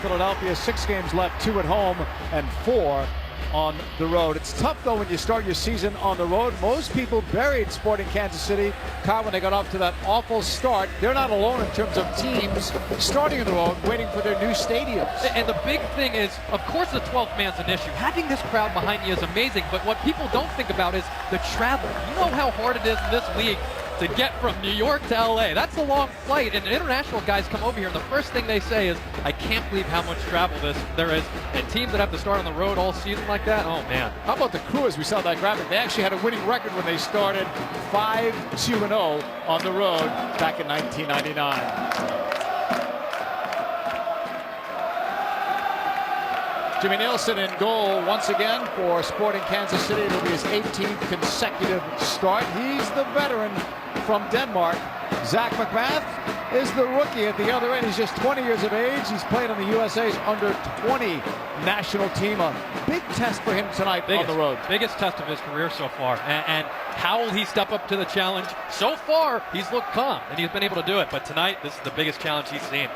Philadelphia. 6 games left, 2 at home and 4 on the road. It's tough, though, when you start your season on the road. Most people buried Sporting Kansas City, Kyle, when they got off to that awful start. They're not alone in terms of teams starting on the road, waiting for their new stadiums. And the big thing is, of course, the 12th man's an issue. Having this crowd behind you is amazing, but what people don't think about is the travel. You know how hard it is in this league to get from New York to LA. That's a long flight, and international guys come over here, and the first thing they say is, I can't believe how much travel there is. And teams that have to start on the road all season like that, oh man. How about the Crew, as we saw that graphic? They actually had a winning record when they started 5-2-0 on the road back in 1999. Jimmy Nielsen in goal once again for Sporting Kansas City. It'll be his 18th consecutive start. He's the veteran from Denmark. Zach McMath is the rookie at the other end. He's just 20 years of age. He's played on the USA's under-20 national team. A big test for him tonight on the road. Biggest test of his career so far. And how will he step up to the challenge? So far, he's looked calm, and he's been able to do it. But tonight, this is the biggest challenge he's seen.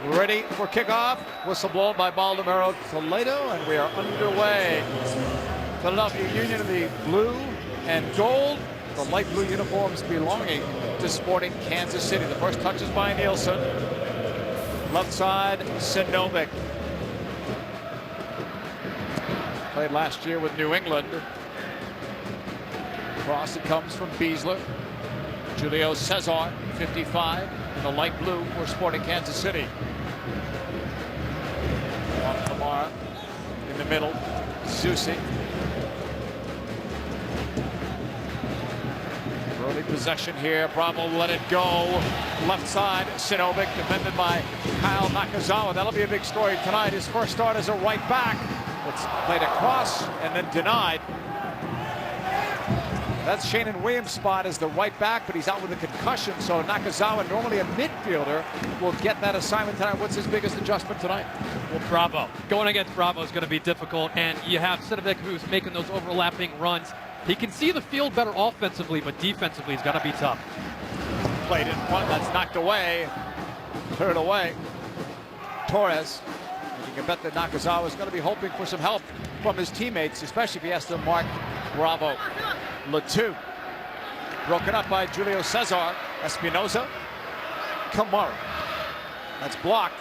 Ready for kickoff. Whistle blown by Baldomero Toledo, and we are underway. Philadelphia Union in the blue and gold. The light blue uniforms belonging to Sporting Kansas City. The first touch is by Nielsen. Left side, Sinovic. Played last year with New England. Cross, it comes from Beasler. Julio Cesar, 55, in the light blue for Sporting Kansas City. Omar in the middle, Zusi. Early possession here, Bravo let it go. Left side, Sinovic, defended by Kyle Nakazawa. That'll be a big story tonight. His first start as a right back. It's played across and then denied. That's Shannon Williams' spot as the right back, but he's out with a concussion, so Nakazawa, normally a midfielder, will get that assignment tonight. What's his biggest adjustment tonight? Well, Bravo. Going against Bravo is going to be difficult, and you have Sinovic who's making those overlapping runs. He can see the field better offensively, but defensively he's got to be tough. Played in front, that's knocked away, cleared away. Torres, and you can bet that Nakazawa is going to be hoping for some help from his teammates, especially if he has to mark Bravo. Latu, broken up by Julio Cesar. Espinoza, Kamara. That's blocked.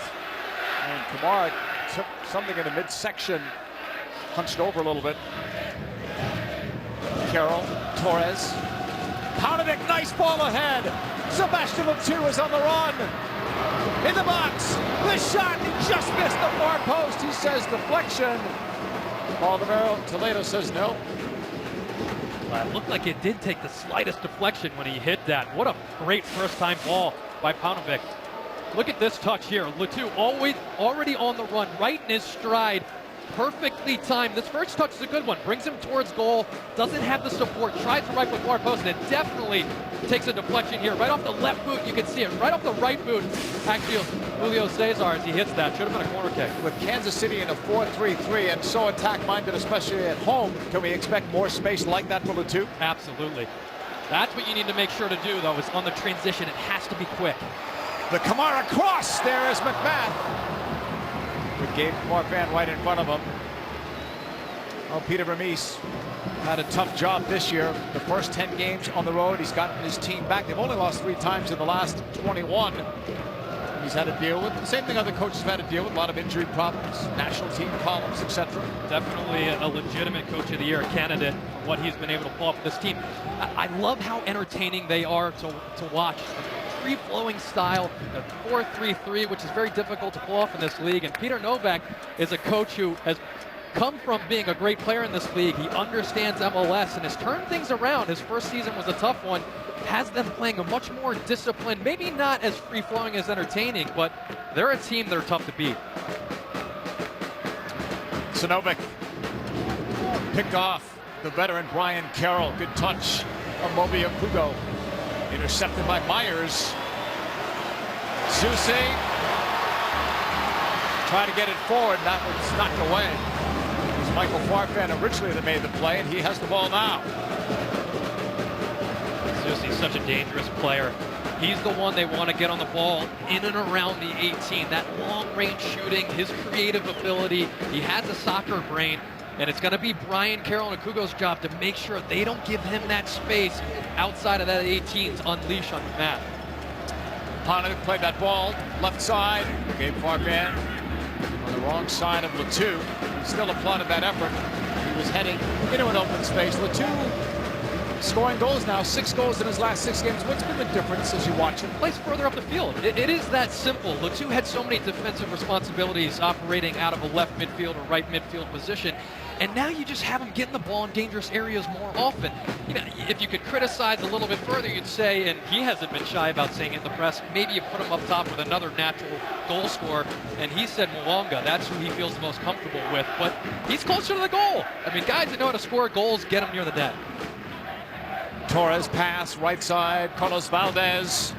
And Kamara took something in the midsection, hunched over a little bit. Carroll, Torres. Pounded it, nice ball ahead. Sebastian Latu is on the run. In the box, the shot, he just missed the far post. He says deflection. Baldomero Toledo says no. It looked like it did take the slightest deflection when he hit that. What a great first-time ball by Paunovic. Look at this touch here. Latu already on the run, right in his stride. Perfectly timed. This first touch is a good one. Brings him towards goal. Doesn't have the support. Tries to right foot far post, and it definitely takes a deflection here. Right off the left boot, you can see it. Right off the right boot, actually, Julio Cesar, as he hits that. Should have been a corner kick. With Kansas City in a 4-3-3 and so attack-minded, especially at home, can we expect more space like that for Latu? Absolutely. That's what you need to make sure to do, though, is on the transition. It has to be quick. The Kamara cross. There is McMath. With Gabe Marfan right in front of him. Oh, Peter Vermees had a tough job this year. The first 10 games on the road, he's gotten his team back. They've only lost 3 times in the last 21. He's had to deal with the same thing other coaches have had to deal with, a lot of injury problems, national team problems, etc. Definitely a legitimate Coach of the Year candidate for what he's been able to pull off with this team. I love how entertaining they are to watch. Free-flowing style, the 4-3-3, which is very difficult to pull off in this league. And Peter Novak is a coach who has come from being a great player in this league. He understands MLS and has turned things around. His first season was a tough one. Has them playing a much more disciplined, maybe not as free-flowing as entertaining, but they're a team that are tough to beat. Sinovic picked off the veteran Brian Carroll. Good touch of Mobi Okugo. Intercepted by Myers. Zusi trying to get it forward. That was knocked away. It was Michael Farfan originally that made the play, and he has the ball now. Zusi's such a dangerous player. He's the one they want to get on the ball in and around the 18. That long-range shooting, his creative ability, he has a soccer brain, and it's going to be Brian Carroll and Akugo's job to make sure they don't give him that space outside of that 18 to unleash on Matt. Hanu played that ball left side, gave Farban on the wrong side of Latu. He still applauded that effort. He was heading into an open space. Latu scoring goals now, 6 goals in his last 6 games. What's been the difference as you watch him? Plays further up the field. It is that simple. Latu had so many defensive responsibilities operating out of a left midfield or right midfield position, and now you just have him getting the ball in dangerous areas more often. You know, if you could criticize a little bit further, you'd say, and he hasn't been shy about saying it in the press, maybe you put him up top with another natural goal scorer, and he said Mwanga, that's who he feels the most comfortable with, but he's closer to the goal. I mean, guys that know how to score goals, get him near the net. Torres pass, right side, Carlos Valdez.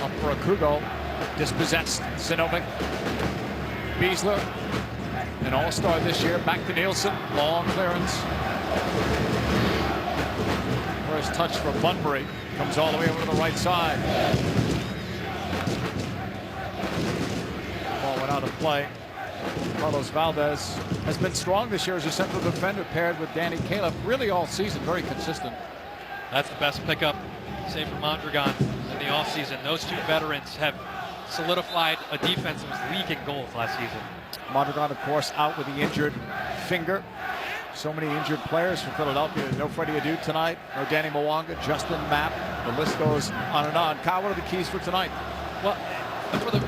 Up for Akugo. Dispossessed, Sinovic. Beasler, an all-star this year. Back to Nielsen, long clearance. First touch for Bunbury. Comes all the way over to the right side. Ball went out of play. Carlos Valdez has been strong this year as a central defender paired with Danny Califf. Really all season, very consistent. That's the best pickup, save for Mondragon in the offseason. Those two veterans have solidified a defense that was leaking goals last season. Mondragon, of course, out with the injured finger. So many injured players for Philadelphia. No Freddie Adu tonight, no Danny Mwanga, Justin Mapp. The list goes on and on. Kyle, what are the keys for tonight? Well,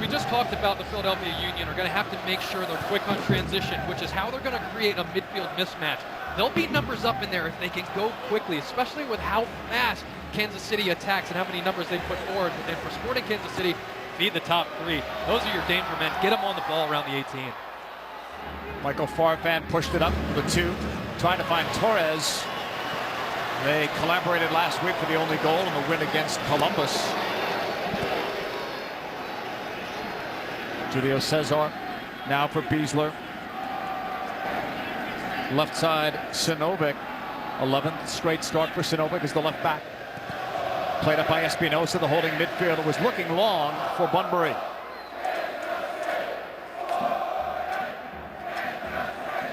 we just talked about the Philadelphia Union are going to have to make sure they're quick on transition, which is how they're going to create a midfield mismatch. There'll be numbers up in there if they can go quickly, especially with how fast Kansas City attacks and how many numbers they put forward. And for Sporting Kansas City, feed the top 3. Those are your danger men. Get them on the ball around the 18. Michael Farfan pushed it up the 2, trying to find Torres. They collaborated last week for the only goal in the win against Columbus. Julio Cesar now for Beasler. Left side, Sinovic. 11th straight start for Sinovic as the left back. Played up by Espinosa, the holding midfielder, was looking long for Bunbury.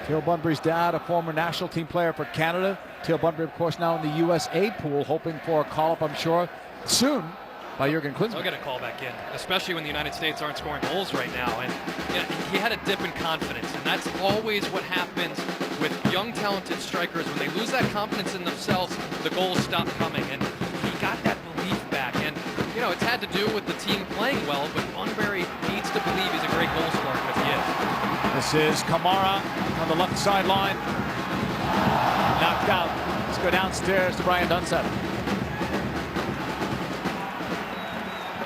Teal Bunbury's dad, a former national team player for Canada. Teal Bunbury, of course, now in the USA pool, hoping for a call-up, I'm sure, soon by Jurgen Klinsmann. He'll get a call back in, especially when the United States aren't scoring goals right now. And you know, he had a dip in confidence, and that's always what happens with young, talented strikers. When they lose that confidence in themselves, the goals stop coming, and he got that belief back. And you know, it's had to do with the team playing well, but Bunbury needs to believe he's a great goal scorer, because he is. This is Kamara on the left sideline. Knocked out. Let's go downstairs to Brian Dunseth.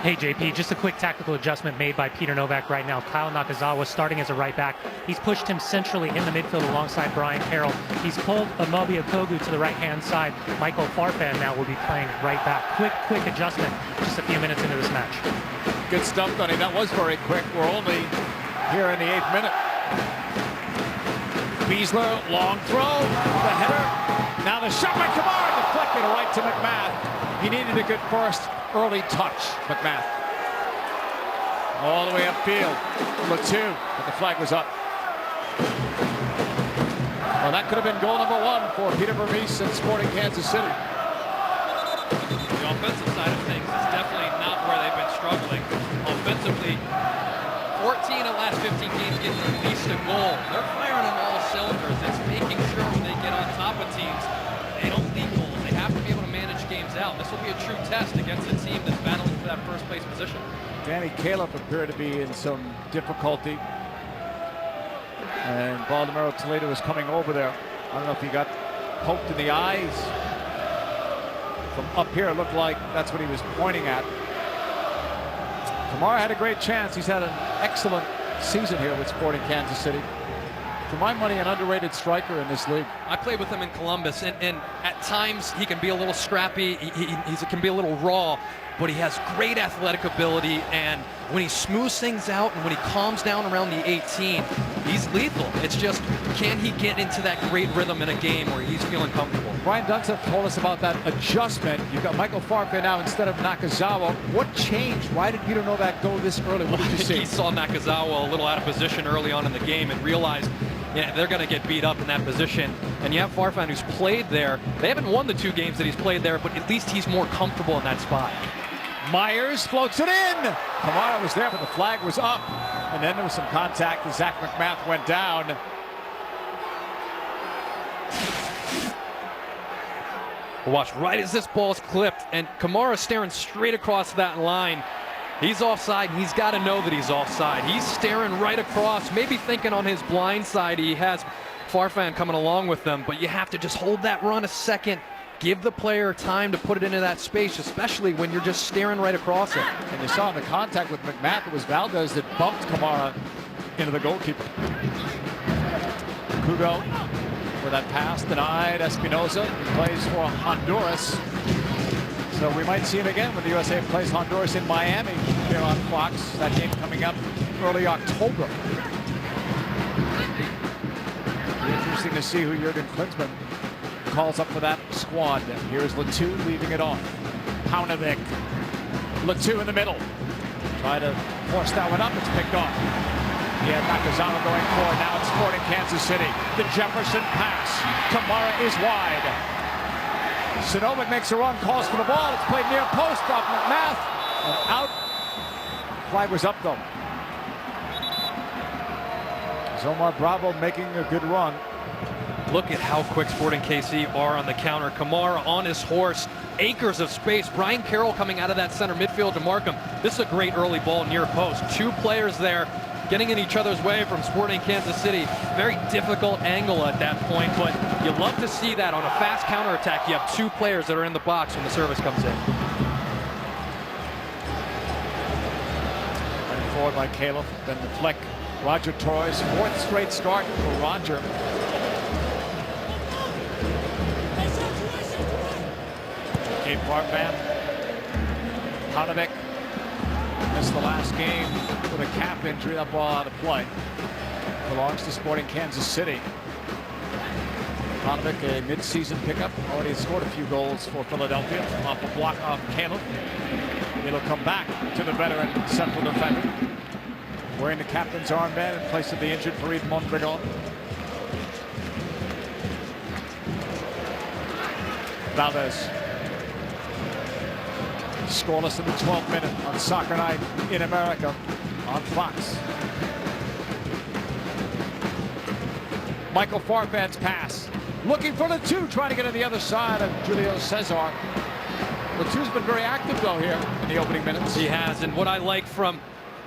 Hey JP, just a quick tactical adjustment made by Peter Novak right now. Kyle Nakazawa starting as a right back. He's pushed him centrally in the midfield alongside Brian Carroll. He's pulled Amobi Okogu to the right-hand side. Michael Farfan now will be playing right back. Quick adjustment just a few minutes into this match. Good stuff, Gunny. That was very quick. We're only here in the 8th minute. Beasler, long throw, the header. Now the shot by Kamara, deflected right to McMath. He needed a good first early touch, McMath. All the way upfield, Latu, but the flag was up. Well, that could have been goal number 1 for Peter Vermees and Sporting Kansas City. The offensive side of things is definitely not where they've been struggling. Offensively, 14 of the last 15 games getting at least a goal. They're firing on all cylinders. It's making sure when they get on top of teams, they don't leak goals. They have to be able to manage games out. This will be a true test against a team that's battling for that first place position. Danny Califf appeared to be in some difficulty. And Baldomero Toledo was coming over there. I don't know if he got poked in the eyes. From up here, it looked like that's what he was pointing at. Kamara had a great chance. He's had an excellent season here with Sporting Kansas City. For my money, an underrated striker in this league. I played with him in Columbus, and at times he can be a little scrappy. He can be a little raw, but he has great athletic ability, and when he smooths things out and when he calms down around the 18, he's lethal. It's just, can he get into that great rhythm in a game where he's feeling comfortable? Brian Dunseth told us about that adjustment. You've got Michael Farfan now instead of Nakazawa. What changed? Why did Peter Novak go this early? What did you see? He saw Nakazawa a little out of position early on in the game and realized, yeah, they're going to get beat up in that position. And you have Farfan, who's played there. They haven't won the 2 games that he's played there, but at least he's more comfortable in that spot. Myers floats it in. Kamara was there, but the flag was up. And then there was some contact as Zach McMath went down. Watch, right as this ball is clipped, and Kamara staring straight across that line. He's offside, and he's got to know that he's offside. He's staring right across, maybe thinking on his blind side he has Farfan coming along with them, but you have to just hold that run a second, give the player time to put it into that space, especially when you're just staring right across it. And you saw in the contact with McMath, it was Valdez that bumped Kamara into the goalkeeper. Kugo for that pass, denied. Espinoza, who plays for Honduras. So we might see him again when the USA plays Honduras in Miami here on Fox. That game coming up early October. Be interesting to see who Jurgen Klinsmann calls up for that squad. Here's Latu leaving it on. Paunovic. Latu in the middle. Try to force that one up. It's picked off. Yeah, Nakazawa going forward. Now it's Sporting Kansas City. The Jefferson pass. Kamara is wide. Sinovic makes a run, calls for the ball. It's played near post off McMath. And out. Flag was up though. Omar Bravo making a good run. Look at how quick Sporting KC are on the counter. Kamara on his horse, acres of space. Brian Carroll coming out of that center midfield to mark him. This is a great early ball near post. 2 players there getting in each other's way from Sporting Kansas City. Very difficult angle at that point, but you love to see that on a fast counterattack. You have 2 players that are in the box when the service comes in. Running forward by Caleb, then the flick. Roger Torres, 4th straight start for Roger. Gabe Farfan. Paunovic missed the last game with a calf injury. That ball out of play. Belongs to Sporting Kansas City. Paunovic, a mid-season pickup. Already scored a few goals for Philadelphia. Off the block off Caleb. It'll come back to the veteran central defender. Wearing the captain's armband in place of the injured Farid Mondragon. Valdez. Scoreless in the 12th minute on Soccer Night in America on Fox. Michael Farfan's pass. Looking for Latu, trying to get on the other side of Julio Cesar. Latu's been very active though here in the opening minutes. He has, and what I like from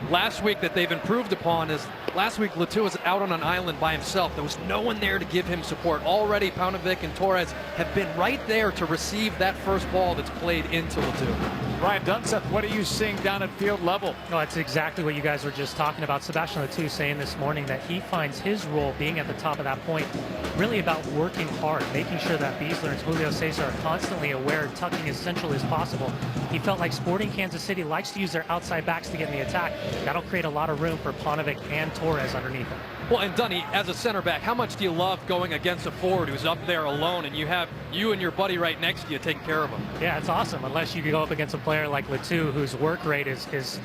last week that they've improved upon is last week Latu was out on an island by himself. There was no one there to give him support. Already Paunovic and Torres have been right there to receive that first ball that's played into Latu. Brian Dunseth, what are you seeing down at field level? No, that's exactly what you guys were just talking about. Sebastian Latu saying this morning that he finds his role being at the top of that point really about working hard, making sure that Beasler and Julio Cesar are constantly aware, tucking as central as possible. He felt like Sporting Kansas City likes to use their outside backs to get in the attack. That'll create a lot of room for Paunovic and Torres underneath him. Well, and Dunny, as a center back, how much do you love going against a forward who's up there alone and you have you and your buddy right next to you taking care of him? Yeah, it's awesome. Unless you go up against a player like Latu, whose work rate is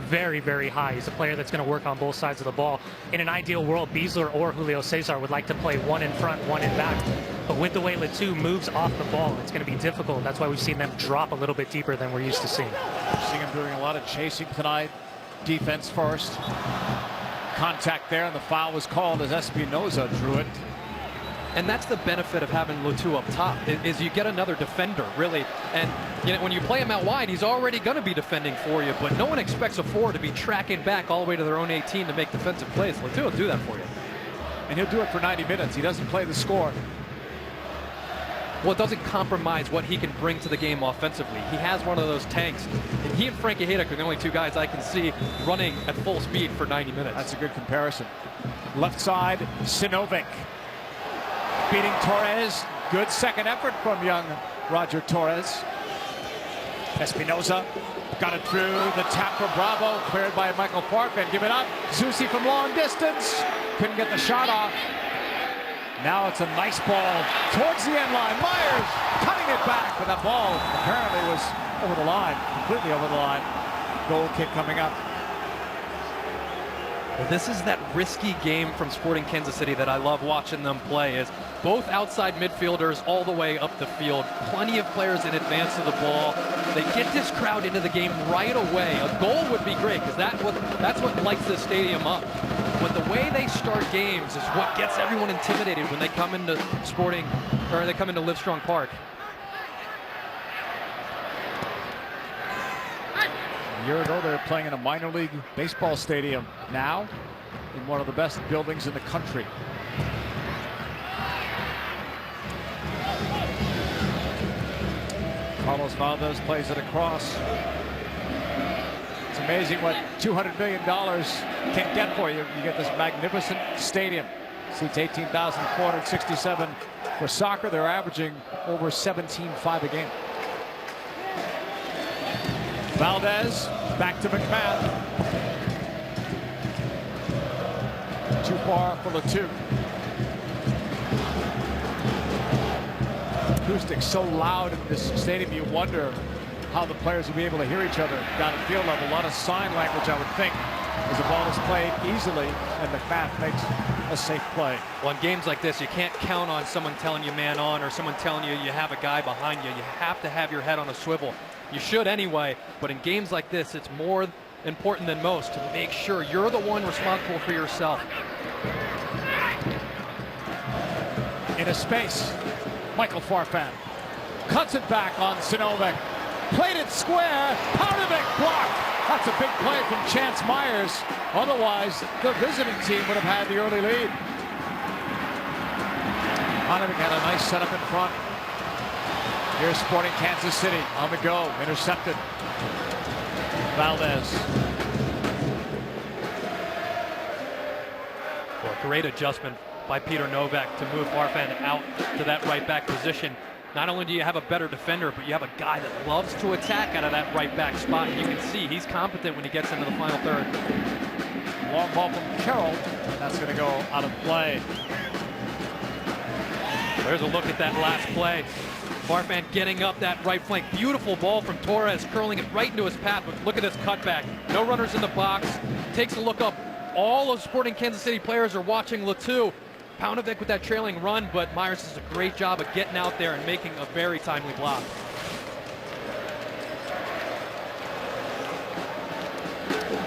very, very high. He's a player that's going to work on both sides of the ball. In an ideal world, Beasler or Julio Cesar would like to play one in front, one in back. But with the way Latu moves off the ball, it's going to be difficult. That's why we've seen them drop a little bit deeper than we're used to seeing. We're seeing him doing a lot of chasing tonight. Defense first. Contact there, and the foul was called as Espinoza drew it. And that's the benefit of having Latu up top, is you get another defender, really. And when you play him out wide, he's already going to be defending for you, but no one expects a forward to be tracking back all the way to their own 18 to make defensive plays. Latu will do that for you. And he'll do it for 90 minutes. He doesn't play the score. Well, it doesn't compromise what he can bring to the game offensively. He has one of those tanks. And he and Frankie Hayek are the only 2 guys I can see running at full speed for 90 minutes. That's a good comparison. Left side, Sinovic. Beating Torres. Good second effort from young Roger Torres. Espinoza got it through. The tap for Bravo, cleared by Michael Farfan. Give it up. Zusi from long distance. Couldn't get the shot off. Now it's a nice ball towards the end line. Myers cutting it back, but that ball apparently was over the line, completely over the line. Goal kick coming up. Well, this is that risky game from Sporting Kansas City that I love watching them play. Is both outside midfielders all the way up the field. Plenty of players in advance of the ball. They get this crowd into the game right away. A goal would be great because that's what lights the stadium up. But the way they start games is what gets everyone intimidated when they come into Sporting, or they come into Livestrong Park. A year ago, they were playing in a minor league baseball stadium. Now, in one of the best buildings in the country. Carlos Valdez plays it across. It's amazing what $200 million can get for you. You get this magnificent stadium. Seats 18,467. For soccer, they're averaging over 17.5 a game. Valdez back to McMahon. Too far for the two. Acoustics so loud in this stadium, you wonder how the players will be able to hear each other down at field level. A lot of sign language, I would think, as the ball is played easily and McMahon makes a safe play. Well, in games like this, you can't count on someone telling you man on or someone telling you you have a guy behind you. You have to have your head on a swivel. You should anyway, but in games like this, it's more important than most to make sure you're the one responsible for yourself. In a space, Michael Farfan cuts it back on Sinovic. Played it square. Paunovic blocked. That's a big play from Chance Myers. Otherwise, the visiting team would have had the early lead. Paunovic had a nice setup in front. Here's Sporting Kansas City on the go. Intercepted. Valdez. Well, great adjustment by Peter Novak to move Farfan out to that right back position. Not only do you have a better defender, but you have a guy that loves to attack out of that right back spot. And you can see he's competent when he gets into the final third. Long ball from Carroll, and that's going to go out of play. There's a look at that last play. Farfan getting up that right flank. Beautiful ball from Torres, curling it right into his path. But look at this cutback. No runners in the box. Takes a look up. All of Sporting Kansas City players are watching Latu. Paunovic with that trailing run, but Myers does a great job of getting out there and making a very timely block.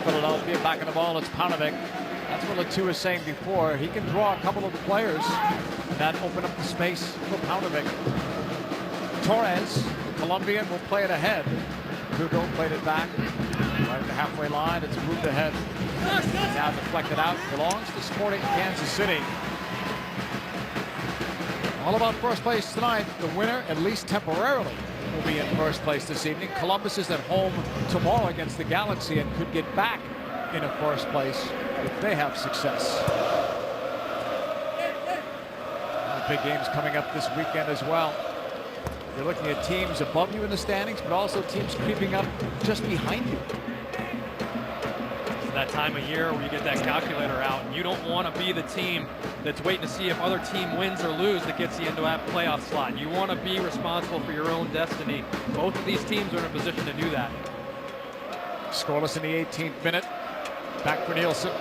Philadelphia back in the ball. It's Paunovic. That's what Latu was saying before. He can draw a couple of the players and that open up the space for Paunovic. Torres, the Colombian, will play it ahead. Hugo played it back. Right at the halfway line. It's moved ahead. Now deflected out. Belongs to Sporting Kansas City. All about first place tonight. The winner, at least temporarily, will be in first place this evening. Columbus is at home tomorrow against the Galaxy and could get back into first place if they have success. Big games coming up this weekend as well. You're looking at teams above you in the standings, but also teams creeping up just behind you. It's that time of year where you get that calculator out, and you don't want to be the team that's waiting to see if other team wins or lose that gets you into that playoff slot. You want to be responsible for your own destiny. Both of these teams are in a position to do that. Scoreless in the 18th minute. Back for Nielsen.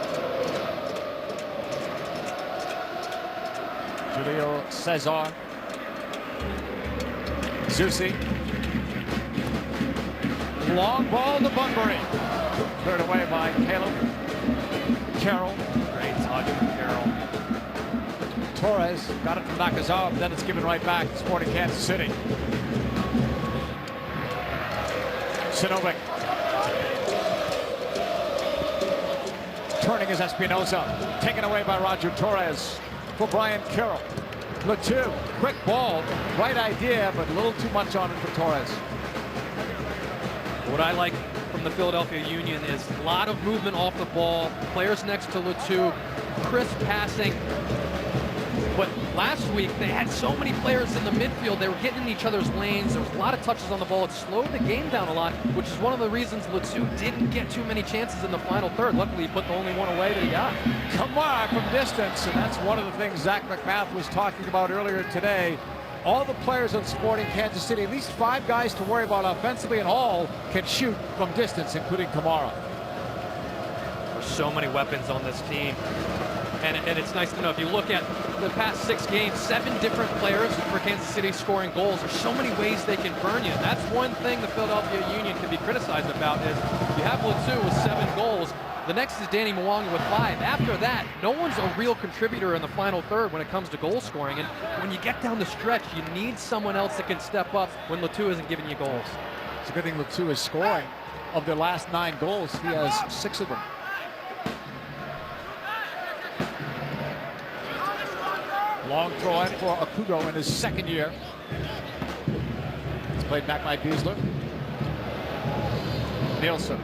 Julio Cesar. Zusi. Long ball to Bunbury. Cleared away by Caleb. Carroll. Great touch from Carroll. Torres got it from Nakazawa, but then it's given right back to Sporting Kansas City. Sinovic. Turning is Espinoza. Taken away by Roger Torres for Brian Carroll. Latu, quick ball, right idea, but a little too much on it for Torres. What I like from the Philadelphia Union is a lot of movement off the ball, players next to Latu, crisp passing. But last week, they had so many players in the midfield. They were getting in each other's lanes. There was a lot of touches on the ball. It slowed the game down a lot, which is one of the reasons Latu didn't get too many chances in the final third. Luckily, he put the only one away that he got. Omar from distance, and that's one of the things Zach McMath was talking about earlier today. All the players on Sporting Kansas City, at least 5 guys to worry about offensively, and all can shoot from distance, including Kamara. There's so many weapons on this team. And it's nice to know, if you look at the past 6 games, 7 different players for Kansas City scoring goals. There's so many ways they can burn you. That's one thing the Philadelphia Union can be criticized about, is you have Latu with 7 goals. The next is Danny Mwanga with 5. After that, no one's a real contributor in the final third when it comes to goal scoring. And when you get down the stretch, you need someone else that can step up when Latu isn't giving you goals. It's a good thing Latu is scoring. Of their last 9 goals, he has 6 of them. Long throw in for Okugo in his 2nd year. It's played back by Beasler. Nielsen.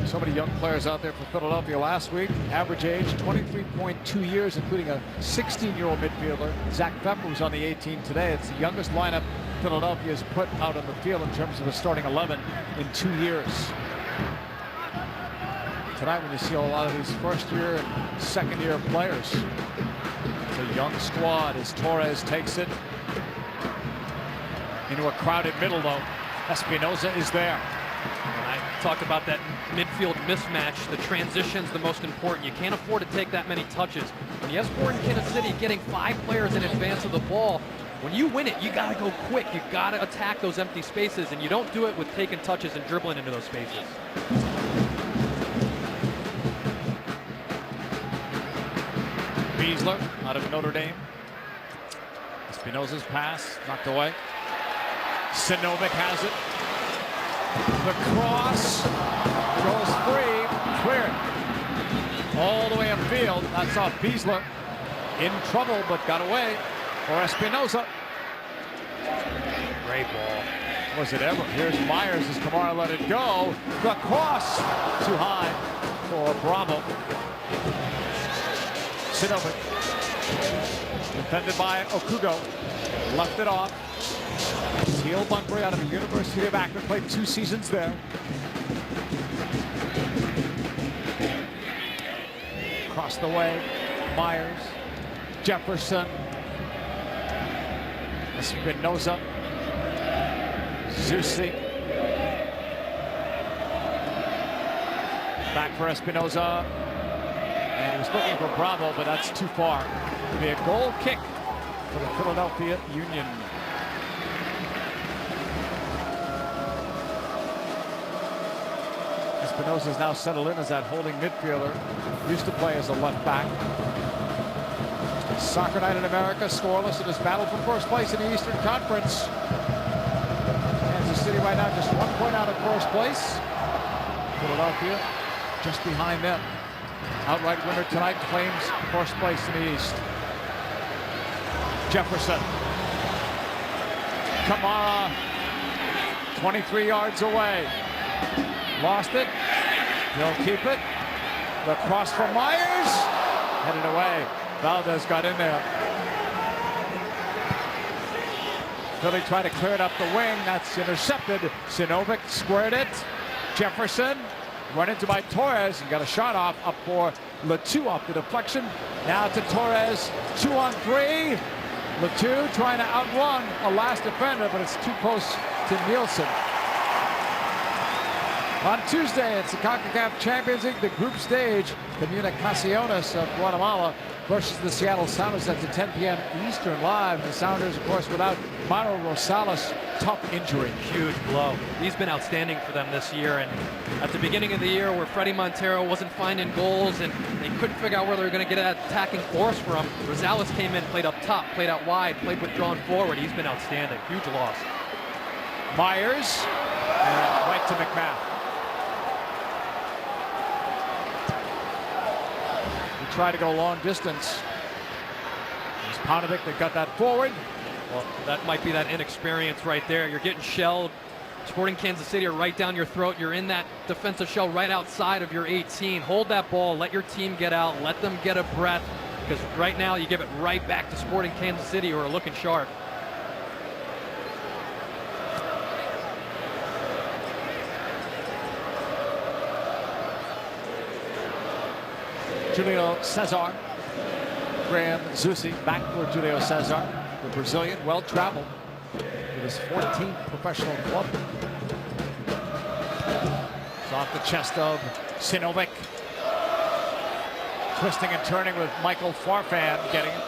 So many young players out there for Philadelphia last week. Average age 23.2 years, including a 16-year-old midfielder, Zach Pfeffer, who's on the 18 today. It's the youngest lineup Philadelphia has put out on the field in terms of the starting 11 in 2 years. Tonight, when you see a lot of these 1st-year and 2nd-year players, it's a young squad as Torres takes it into a crowded middle, though. Espinoza is there. And I talked about that midfield mismatch. The transition's the most important. You can't afford to take that many touches. When you have Sporting Kansas City getting 5 players in advance of the ball, when you win it, you got to go quick. You got to attack those empty spaces, and you don't do it with taking touches and dribbling into those spaces. Beasler out of Notre Dame. Espinoza's pass knocked away. Sinovic has it. The cross goes free, cleared all the way upfield. That's off Beasler. In trouble, but got away for Espinoza. Great ball. Was it ever? Here's Myers as Kamara let it go. The cross too high for Bravo. Sinovic. Defended by Okugo. Left it off. Teal Bunbury out of the University of Akron, played 2 seasons there. Across the way, Myers, Jefferson, Espinoza, Zusi. Back for Espinoza. And he was looking for Bravo, but that's too far. It'll be a goal kick for the Philadelphia Union. Espinoza's now settled in as that holding midfielder. Used to play as a left back. Soccer night in America, scoreless in this battle for first place in the Eastern Conference. Kansas City right now just 1 point out of first place. Philadelphia just behind them. Outright winner tonight claims first place in the East. Jefferson. Kamara, 23 yards away. Lost it. He'll keep it. The cross from Myers. Headed away. Valdez got in there. Philly tried to clear it up the wing. That's intercepted. Sinovic squared it. Jefferson run into by Torres. He got a shot off up for Latu off the deflection. Now to Torres. 2-on-3. Latu trying to outrun a last defender, but it's too close to Nielsen. On Tuesday, it's the CONCACAF Champions League, the group stage. Comunicaciones of Guatemala versus the Seattle Sounders. That's at 10 p.m. Eastern live. The Sounders, of course, without Mauro Rosales, tough injury. Huge blow. He's been outstanding for them this year. And at the beginning of the year, where Freddie Montero wasn't finding goals and they couldn't figure out where they were going to get that attacking force from, Rosales came in, played up top, played out wide, played withdrawn forward. He's been outstanding. Huge loss. Myers, and right to McMath. Try to go long distance. It's Paunovic that got that forward. Well, that might be that inexperience right there. You're getting shelled Sporting Kansas City are right down your throat. You're in that defensive shell right outside of your 18. Hold that ball, let your team get out, let them get a breath, because right now you give it right back to Sporting Kansas City, who are looking sharp. Julio Cesar. Graham Zusi back for Julio Cesar, the Brazilian, well-traveled with his 14th professional club. It's off the chest of Sinovic. Twisting and turning with Michael Farfan getting it.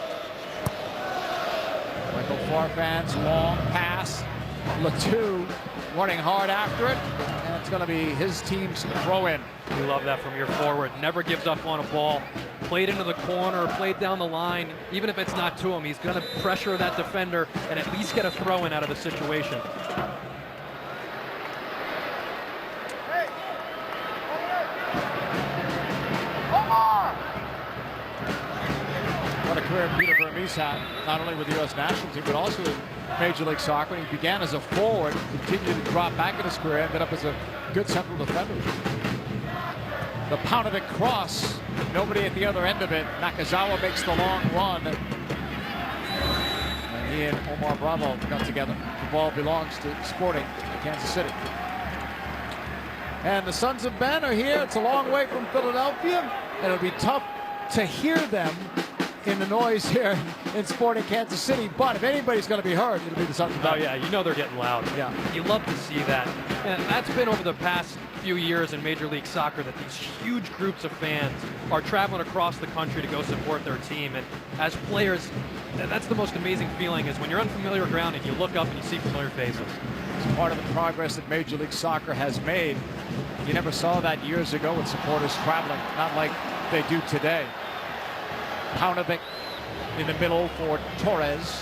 Michael Farfan's long pass. Latu running hard after it, and it's going to be his team's throw-in. We love that from your forward. Never gives up on a ball. Played into the corner, played down the line. Even if it's not to him, he's going to pressure that defender and at least get a throw-in out of the situation. Omar! What a career Peter Vermees had, not only with the U.S. national team, but also in Major League Soccer. He began as a forward, continued to drop back in his career, ended up as a good central defender. The Paunovic cross, nobody at the other end of it. Nakazawa makes the long run. And he and Omar Bravo got together. The ball belongs to Sporting Kansas City. And the Sons of Ben are here. It's a long way from Philadelphia, and it'll be tough to hear them in the noise here in Sporting Kansas City. But if anybody's going to be heard, it'll be the Sons of Ben. Oh yeah, you know they're getting loud. Yeah. You love to see that. And that's been over the past few years in Major League Soccer, that these huge groups of fans are traveling across the country to go support their team. And as players, that's the most amazing feeling, is when you're on familiar ground and you look up and you see familiar faces. It's part of the progress that Major League Soccer has made. You never saw that years ago with supporters traveling, not like they do today. Paunovic in the middle for Torres.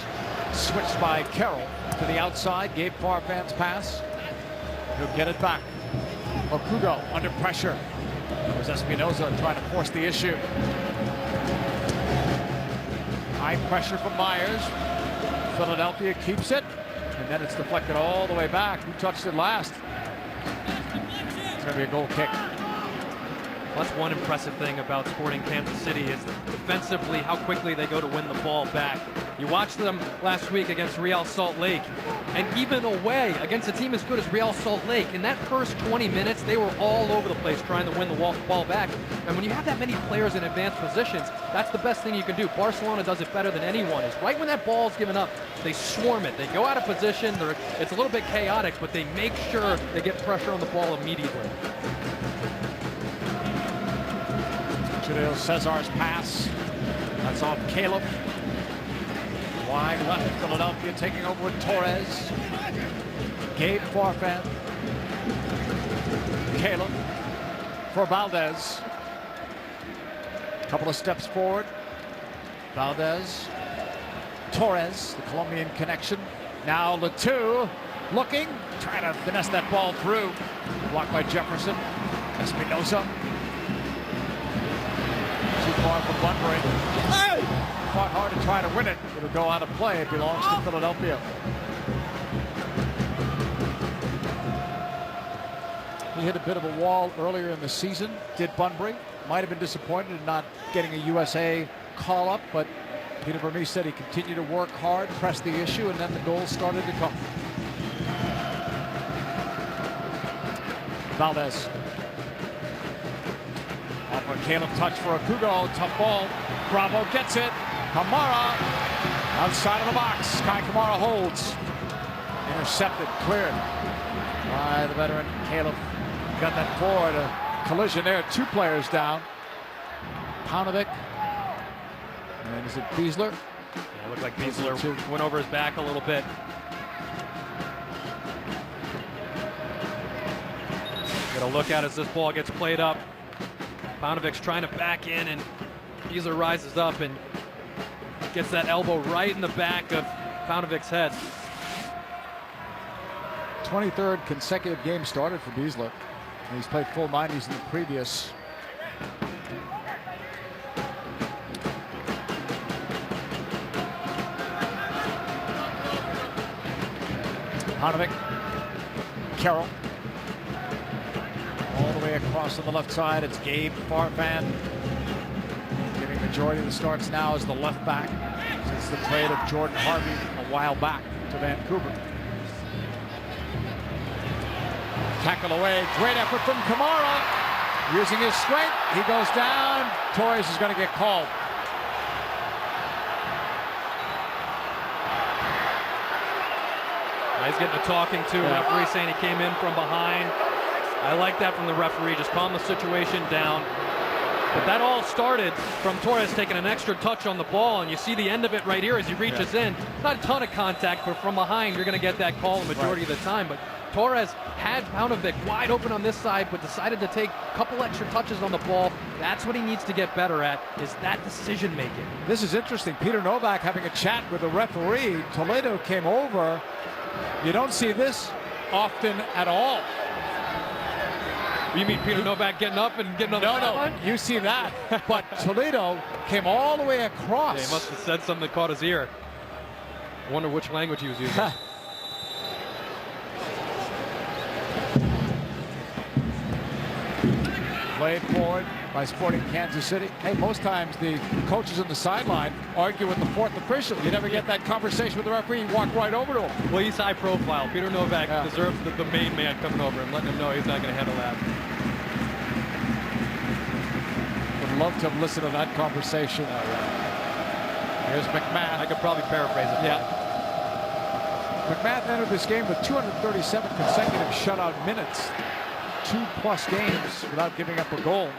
Switched by Carroll to the outside, gave Farfan's pass. He'll get it back. Okugo under pressure. There's Espinoza trying to force the issue. High pressure from Myers. Philadelphia keeps it, and then it's deflected all the way back. Who touched it last? It's going to be a goal kick. That's one impressive thing about Sporting Kansas City, is defensively how quickly they go to win the ball back. You watched them last week against Real Salt Lake, and even away against a team as good as Real Salt Lake, in that first 20 minutes, they were all over the place trying to win the ball back. And when you have that many players in advanced positions, that's the best thing you can do. Barcelona does it better than anyone. Is right when that ball's given up, they swarm it. They go out of position. It's a little bit chaotic, but they make sure they get pressure on the ball immediately. Julio Cesar's pass. That's off Caleb. Wide left, Philadelphia taking over with Torres. Gabe Farfan. Caleb for Valdez. Couple of steps forward. Valdez. Torres, the Colombian connection. Now Latu looking, trying to finesse that ball through. Blocked by Jefferson. Espinoza. Too far for Bunbury. Hey! Fought hard to try to win it. It'll go out of play. It belongs to Philadelphia. He hit a bit of a wall earlier in the season, did Bunbury. Might have been disappointed in not getting a USA call-up, but Peter Vermees said he continued to work hard, press the issue, and then the goals started to come. Valdez. Off a Caleb touch for Okugo. Tough ball. Bravo gets it. Kamara outside of the box. Kai Kamara holds. Intercepted. Cleared by the veteran Caleb. Got that forward. A collision there. Two players down. Paunovic. And is it Beasler? Yeah, it looked like Beasler went over his back a little bit. Get a look at as this ball gets played up. Paunovic's trying to back in, and Beasler rises up and gets that elbow right in the back of Paunovic's head. 23rd consecutive game started for Beasler. And he's played full 90s in the previous. Paunovic. Carroll. All the way across on the left side, it's Gabe Farfan. Getting majority of the starts now as the left back since the trade of Jordan Harvey a while back to Vancouver. Tackle away, great effort from Kamara. Using his strength, he goes down. Torres is going to get called. He's getting a talking to. Referee saying he came in from behind. I like that from the referee. Just calm the situation down. But that all started from Torres taking an extra touch on the ball, and you see the end of it right here as he reaches in. Not a ton of contact, but from behind, you're going to get that call the majority of the time. But Torres had Paunovic wide open on this side, but decided to take a couple extra touches on the ball. That's what he needs to get better at, is that decision making. This is interesting. Peter Novak having a chat with the referee. Toledo came over. You don't see this often at all. You mean Peter Novak getting up and getting on the sideline? No, you see that. But Toledo came all the way across. Yeah, he must have said something that caught his ear. I wonder which language he was using. Played forward by Sporting Kansas City. Hey, most times the coaches on the sideline argue with the fourth official. You never get that conversation with the referee. You walk right over to him. Well, he's high profile. Peter Novak deserves the main man coming over and letting him know he's not going to handle that. Would love to have listened to that conversation. Here's McMahon. I could probably paraphrase it. Yeah. McMahon entered this game with 237 consecutive shutout minutes. 2+ games without giving up a goal.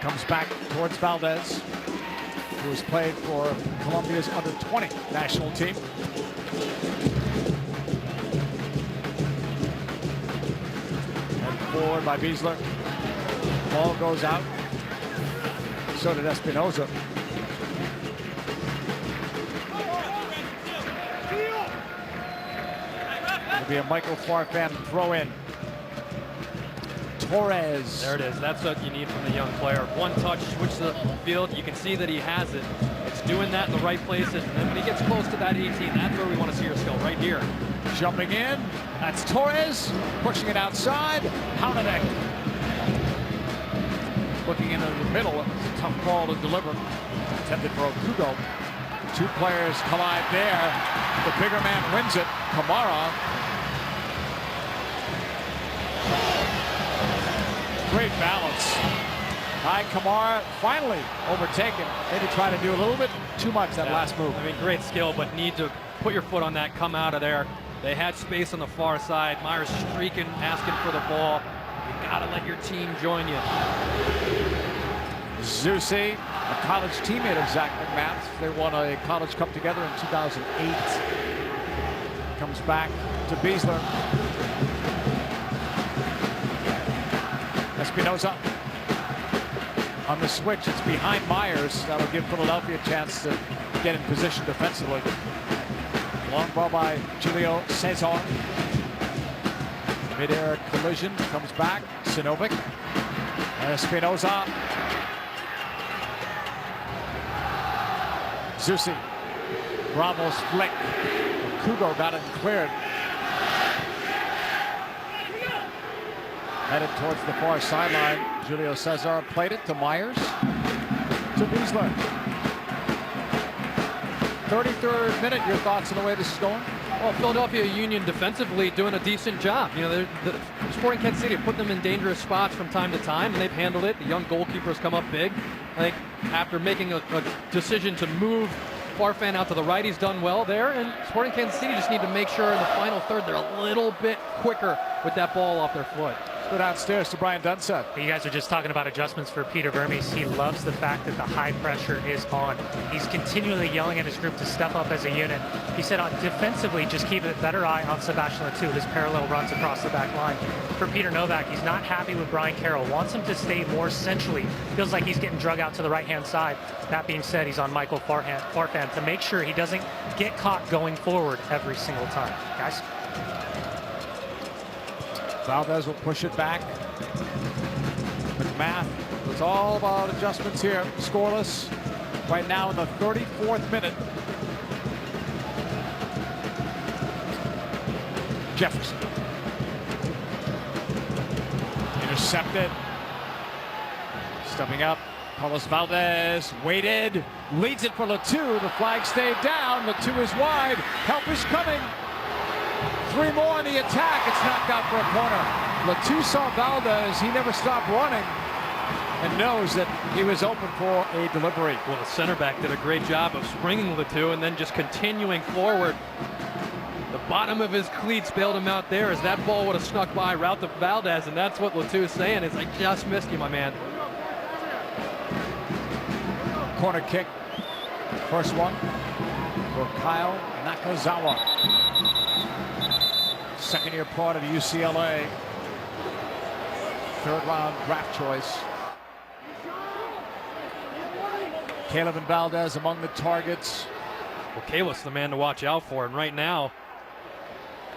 Comes back towards Valdez, who has played for Colombia's under-20 national team. And forward by Beasler. Ball goes out. So did Espinoza. It'll be a Michael Farfan throw in. Torres. There it is. That's what you need from the young player. One touch, switch the field. You can see that he has it. It's doing that in the right places. And then when he gets close to that 18, that's where we want to see your skill, right here. Jumping in. That's Torres. Pushing it outside. Paunovic. Looking into the middle. It's a tough ball to deliver. Intended for Okugo. Two players collide there. The bigger man wins it. Kamara. Great balance. High Kamara finally overtaken. Maybe try to do a little bit too much that last move. I mean, great skill, but need to put your foot on that, come out of there. They had space on the far side. Myers streaking, asking for the ball. You gotta let your team join you. Zusi, a college teammate of Zach McMath. They won a college cup together in 2008. Comes back to Beasler. Espinoza on the switch. It's behind Myers. That'll give Philadelphia a chance to get in position defensively. Long ball by Julio Cesar. Mid-air collision. Comes back. Sinovic. Espinoza. Zusi. Ramos flick. Kugo got it cleared. Headed towards the far sideline. Julio Cesar played it to Myers. To Beasler. 33rd minute. Your thoughts on the way this is going? Well, Philadelphia Union defensively doing a decent job. You know, the Sporting Kansas City put them in dangerous spots from time to time, and they've handled it. The young goalkeepers come up big. I think after making a decision to move Farfan out to the right, he's done well there. And Sporting Kansas City just need to make sure in the final third they're a little bit quicker with that ball off their foot. Go downstairs to Brian Dunseth. You guys are just talking about adjustments for Peter Vermes. He loves the fact that the high pressure is on. He's continually yelling at his group to step up as a unit. He said defensively, just keep a better eye on Sebastian Letou, his parallel runs across the back line. For Peter Novak, he's not happy with Brian Carroll, wants him to stay more centrally. Feels like he's getting drug out to the right-hand side. That being said, he's on Michael Farfan to make sure he doesn't get caught going forward every single time. Guys? Valdez will push it back. McMath, it's all about adjustments here. Scoreless right now in the 34th minute. Jefferson. Intercepted. Stepping up. Carlos Valdez waited. Leads it for Latu. The flag stayed down. Latu is wide. Help is coming. 3 more in the attack. It's knocked out for a corner. Latu saw Valdez. He never stopped running and knows that he was open for a delivery. Well, the center back did a great job of springing Latu and then just continuing forward. The bottom of his cleats bailed him out there as that ball would have snuck by route to Valdez, and that's what Latu is saying is, I just missed you, my man. Corner kick. First one for Kyle Nakazawa. Second-year part of UCLA. Third-round draft choice. Caleb and Valdez among the targets. Well, Caleb's the man to watch out for, and right now,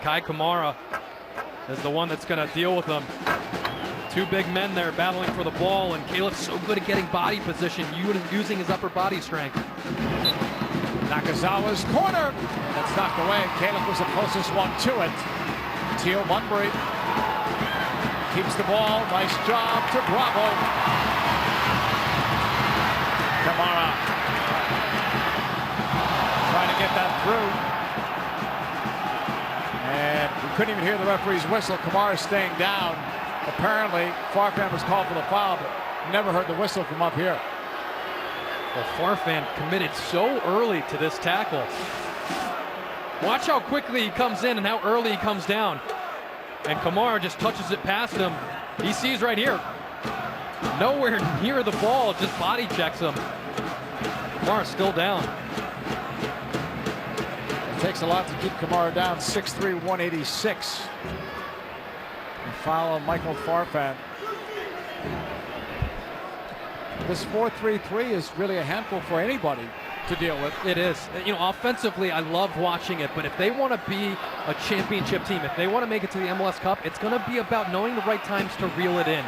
Kai Kamara is the one that's going to deal with them. 2 big men there battling for the ball, and Caleb's so good at getting body position, using his upper body strength. Nakazawa's corner. That's knocked away. Caleb was the closest one to it. Teal Bunbury keeps the ball. Nice job to Bravo. Kamara trying to get that through. And we couldn't even hear the referee's whistle. Kamara staying down. Apparently, Farfan was called for the foul, but never heard the whistle from up here. Well, Farfan committed so early to this tackle. Watch how quickly he comes in and how early he comes down. And Kamara just touches it past him. He sees right here. Nowhere near the ball, just body checks him. Kamara's still down. It takes a lot to keep Kamara down. 6'3", 186. And foul on Michael Farfan. This 4-3-3 is really a handful for anybody to deal with. It is. You know, offensively, I love watching it, but if they want to be a championship team, if they want to make it to the MLS Cup, it's going to be about knowing the right times to reel it in.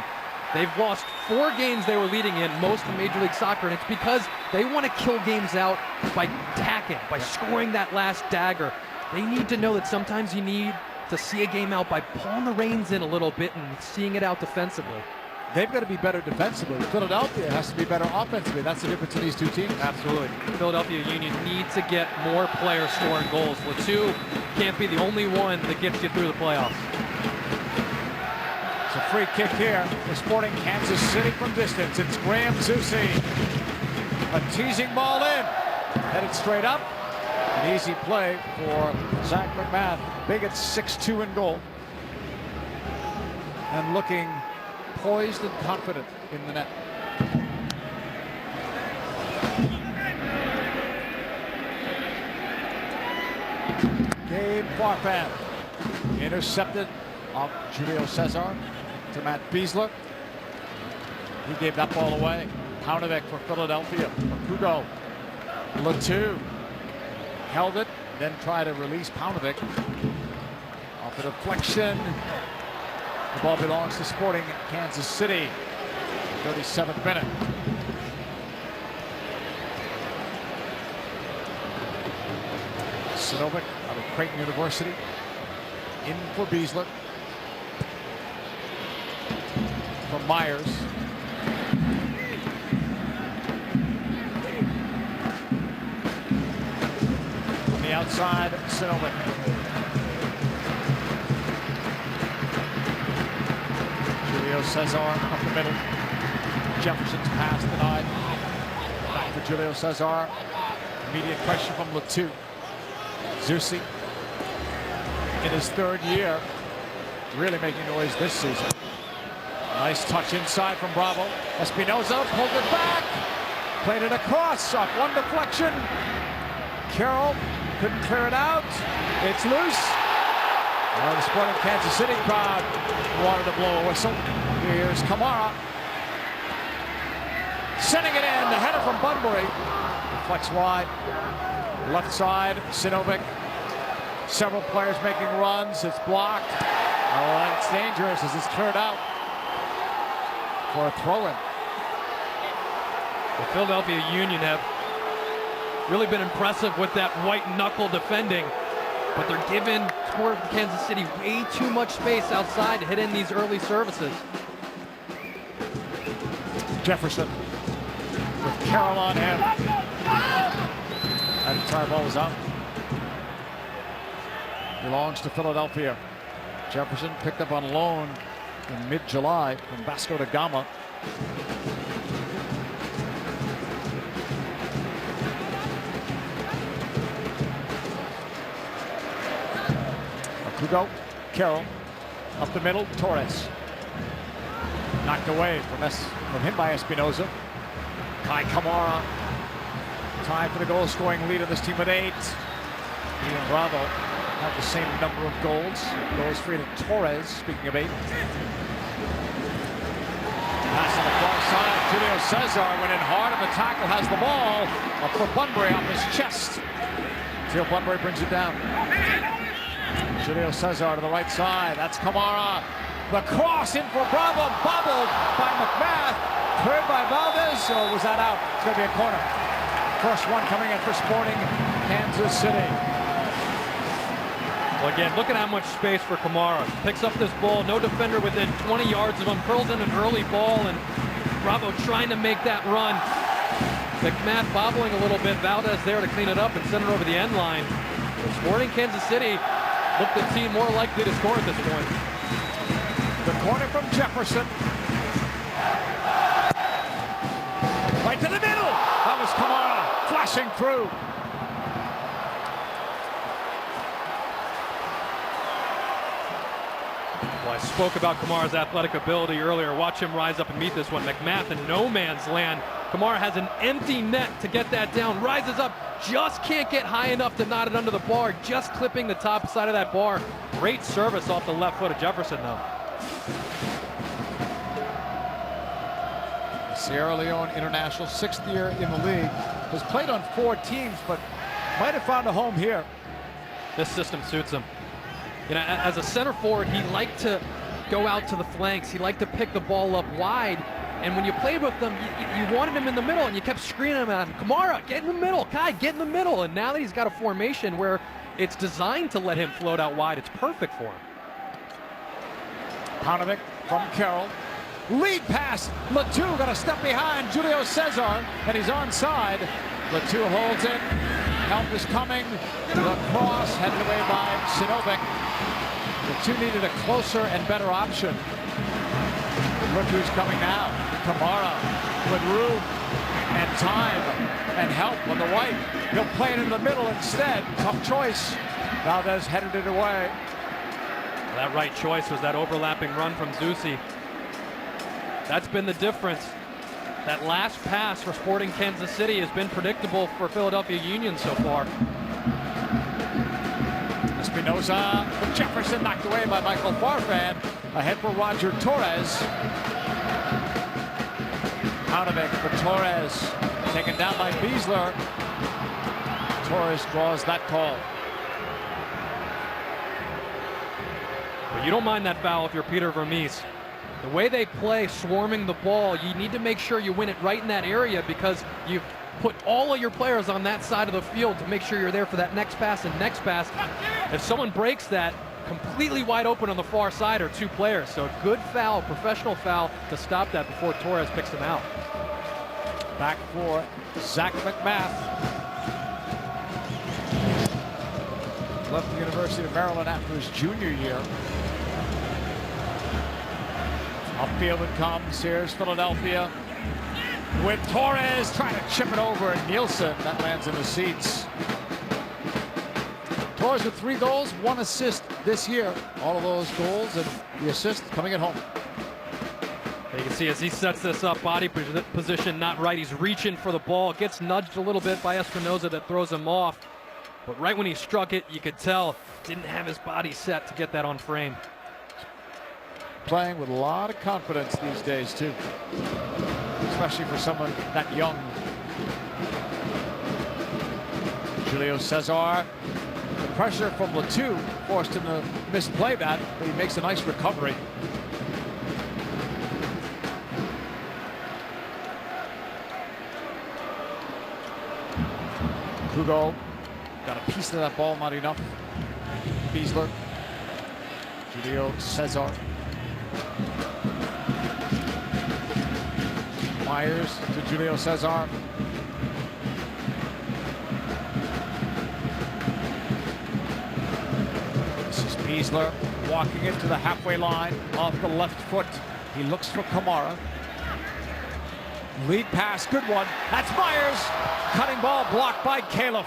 They've lost 4 games they were leading in, most in Major League Soccer, and it's because they want to kill games out by tacking, by scoring that last dagger. They need to know that sometimes you need to see a game out by pulling the reins in a little bit and seeing it out defensively. They've got to be better defensively. Philadelphia has to be better offensively. That's the difference in these 2 teams. Absolutely. Philadelphia Union needs to get more players scoring goals. Latu can't be the only one that gets you through the playoffs. It's a free kick here for Sporting Kansas City from distance. It's Graham Zusi. A teasing ball in. Headed straight up. An easy play for Zach McMahon. Big at 6'2" in goal. And looking poised and confident in the net. Gabe Farfan intercepted off Julio Cesar to Matt Beasler. He gave that ball away. Paunovic for Philadelphia. Kudo. Latu held it, then tried to release Paunovic. Off a deflection. The ball belongs to Sporting Kansas City. 37th minute. Sinovic out of Creighton University. In for Beasler. From Myers. On the outside, Sinovic. Julio Cesar up the middle. Jefferson's pass denied. Back for Julio Cesar. Immediate pressure from Latu. Zusi in his 3rd year, really making noise this season. Nice touch inside from Bravo. Espinoza pulled it back. Played it across off one deflection. Carroll couldn't clear it out. It's loose. Well, the Sporting Kansas City crowd wanted to blow a whistle. Here's Kamara. Sending it in. The header from Bunbury. Deflects wide. Left side, Sinovic. Several players making runs. It's blocked. Oh, it's dangerous as it's cleared out for a throw-in. The Philadelphia Union have really been impressive with that white knuckle defending, but they're given afforded Kansas City way too much space outside to hit in these early services. Jefferson with Carroll on him. That entire ball was out. Belongs to Philadelphia. Jefferson picked up on loan in mid-July from Vasco da Gama. Hugo, Carroll, up the middle, Torres. Knocked away from him by Espinoza. Kai Kamara, tied for the goal-scoring lead of this team with 8. Ian Bravo had the same number of goals. Goes free to Torres, speaking of 8. Pass on the far side, Julio Cesar went in hard on the tackle, has the ball. Up for Bunbury off his chest. Till Bunbury brings it down. Julio Cesar to the right side. That's Kamara. The cross in for Bravo. Bobbled by McMath. Cleared by Valdez. Or was that out? It's going to be a corner. First one coming in for Sporting Kansas City. Well, again, look at how much space for Kamara. Picks up this ball. No defender within 20 yards of him. Curls in an early ball. And Bravo trying to make that run. McMath bobbling a little bit. Valdez there to clean it up and send it over the end line. But Sporting Kansas City look the team more likely to score at this point. The corner from Jefferson. Right to the middle. That was Kamara flashing through. Well, I spoke about Kamara's athletic ability earlier. Watch him rise up and meet this one. McMath in no man's land. Kamara has an empty net to get that down. Rises up. Just can't get high enough to knot it under the bar. Just clipping the top side of that bar. Great service off the left foot of Jefferson, though. Sierra Leone international, 6th year in the league. Has played on 4 teams, but might have found a home here. This system suits him. You know, as a center forward, he liked to go out to the flanks. He liked to pick the ball up wide. And when you played with them, you wanted him in the middle, and you kept screaming at him, Kamara, get in the middle, Kai, get in the middle. And now that he's got a formation where it's designed to let him float out wide, it's perfect for him. Paunovic from Carroll. Lead pass. Latou got a step behind Julio Cesar, and he's onside. Latou holds it. Help is coming. The cross headed away by Sinovic. Latou needed a closer and better option. Look who's coming now. Kamara with room and time and help on the right. He'll play it in the middle instead. Tough choice. Valdez headed it away. That right choice was that overlapping run from Zusi. That's been the difference. That last pass for Sporting Kansas City has been predictable for Philadelphia Union so far. Espinoza from Jefferson, knocked away by Michael Farfan. Ahead for Roger Torres. Paunovic for Torres. Taken down by Beasler. Torres draws that call. But you don't mind that foul if you're Peter Vermees. The way they play, swarming the ball, you need to make sure you win it right in that area, because you've put all of your players on that side of the field to make sure you're there for that next pass and next pass. If someone breaks that, completely wide open on the far side are 2 players. So a good foul, professional foul to stop that before Torres picks them out. Back for Zach McMath. Left the University of Maryland after his junior year. Upfield it comes. Here's Philadelphia with Torres trying to chip it over, and Nielsen, that lands in the seats. Torres with 3 goals, 1 assist this year. All of those goals and the assist coming at home. You can see as he sets this up, body position not right. He's reaching for the ball, gets nudged a little bit by Espinoza that throws him off. But right when he struck it, you could tell didn't have his body set to get that on frame. Playing with a lot of confidence these days too, especially for someone that young. Julio Cesar, the pressure from Latou forced him to misplay that, but he makes a nice recovery. Hugo got a piece of that ball, not enough. Beasler Julio Cesar. Myers to Julio Cesar. This is Beasler walking into the halfway line off the left foot. He looks for Kamara. Lead pass, good one. That's Myers. Cutting ball blocked by Califf.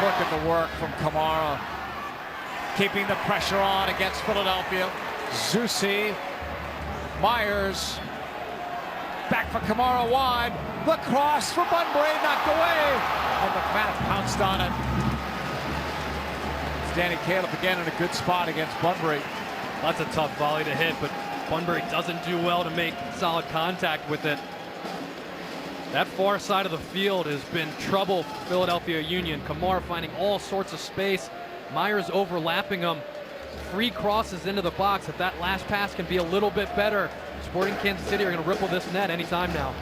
Look at the work from Kamara. Keeping the pressure on against Philadelphia. Zusi. Myers. Back for Kamara wide. The cross for Bunbury, knocked away. And McMath pounced on it. It's Danny Califf again in a good spot against Bunbury. That's a tough volley to hit, but Bunbury doesn't do well to make solid contact with it. That far side of the field has been trouble for Philadelphia Union. Kamara finding all sorts of space. Myers overlapping him. Free crosses into the box. If that last pass can be a little bit better, Sporting Kansas City are going to ripple this net anytime now.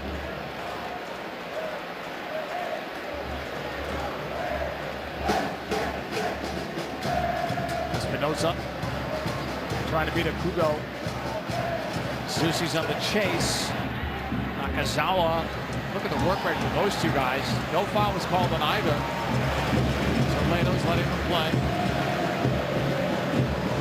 Espinosa trying to beat a Kugo. Zusi's on the chase. Nakazawa. Look at the work rate for those two guys. No foul was called on either. So Leto's letting them play.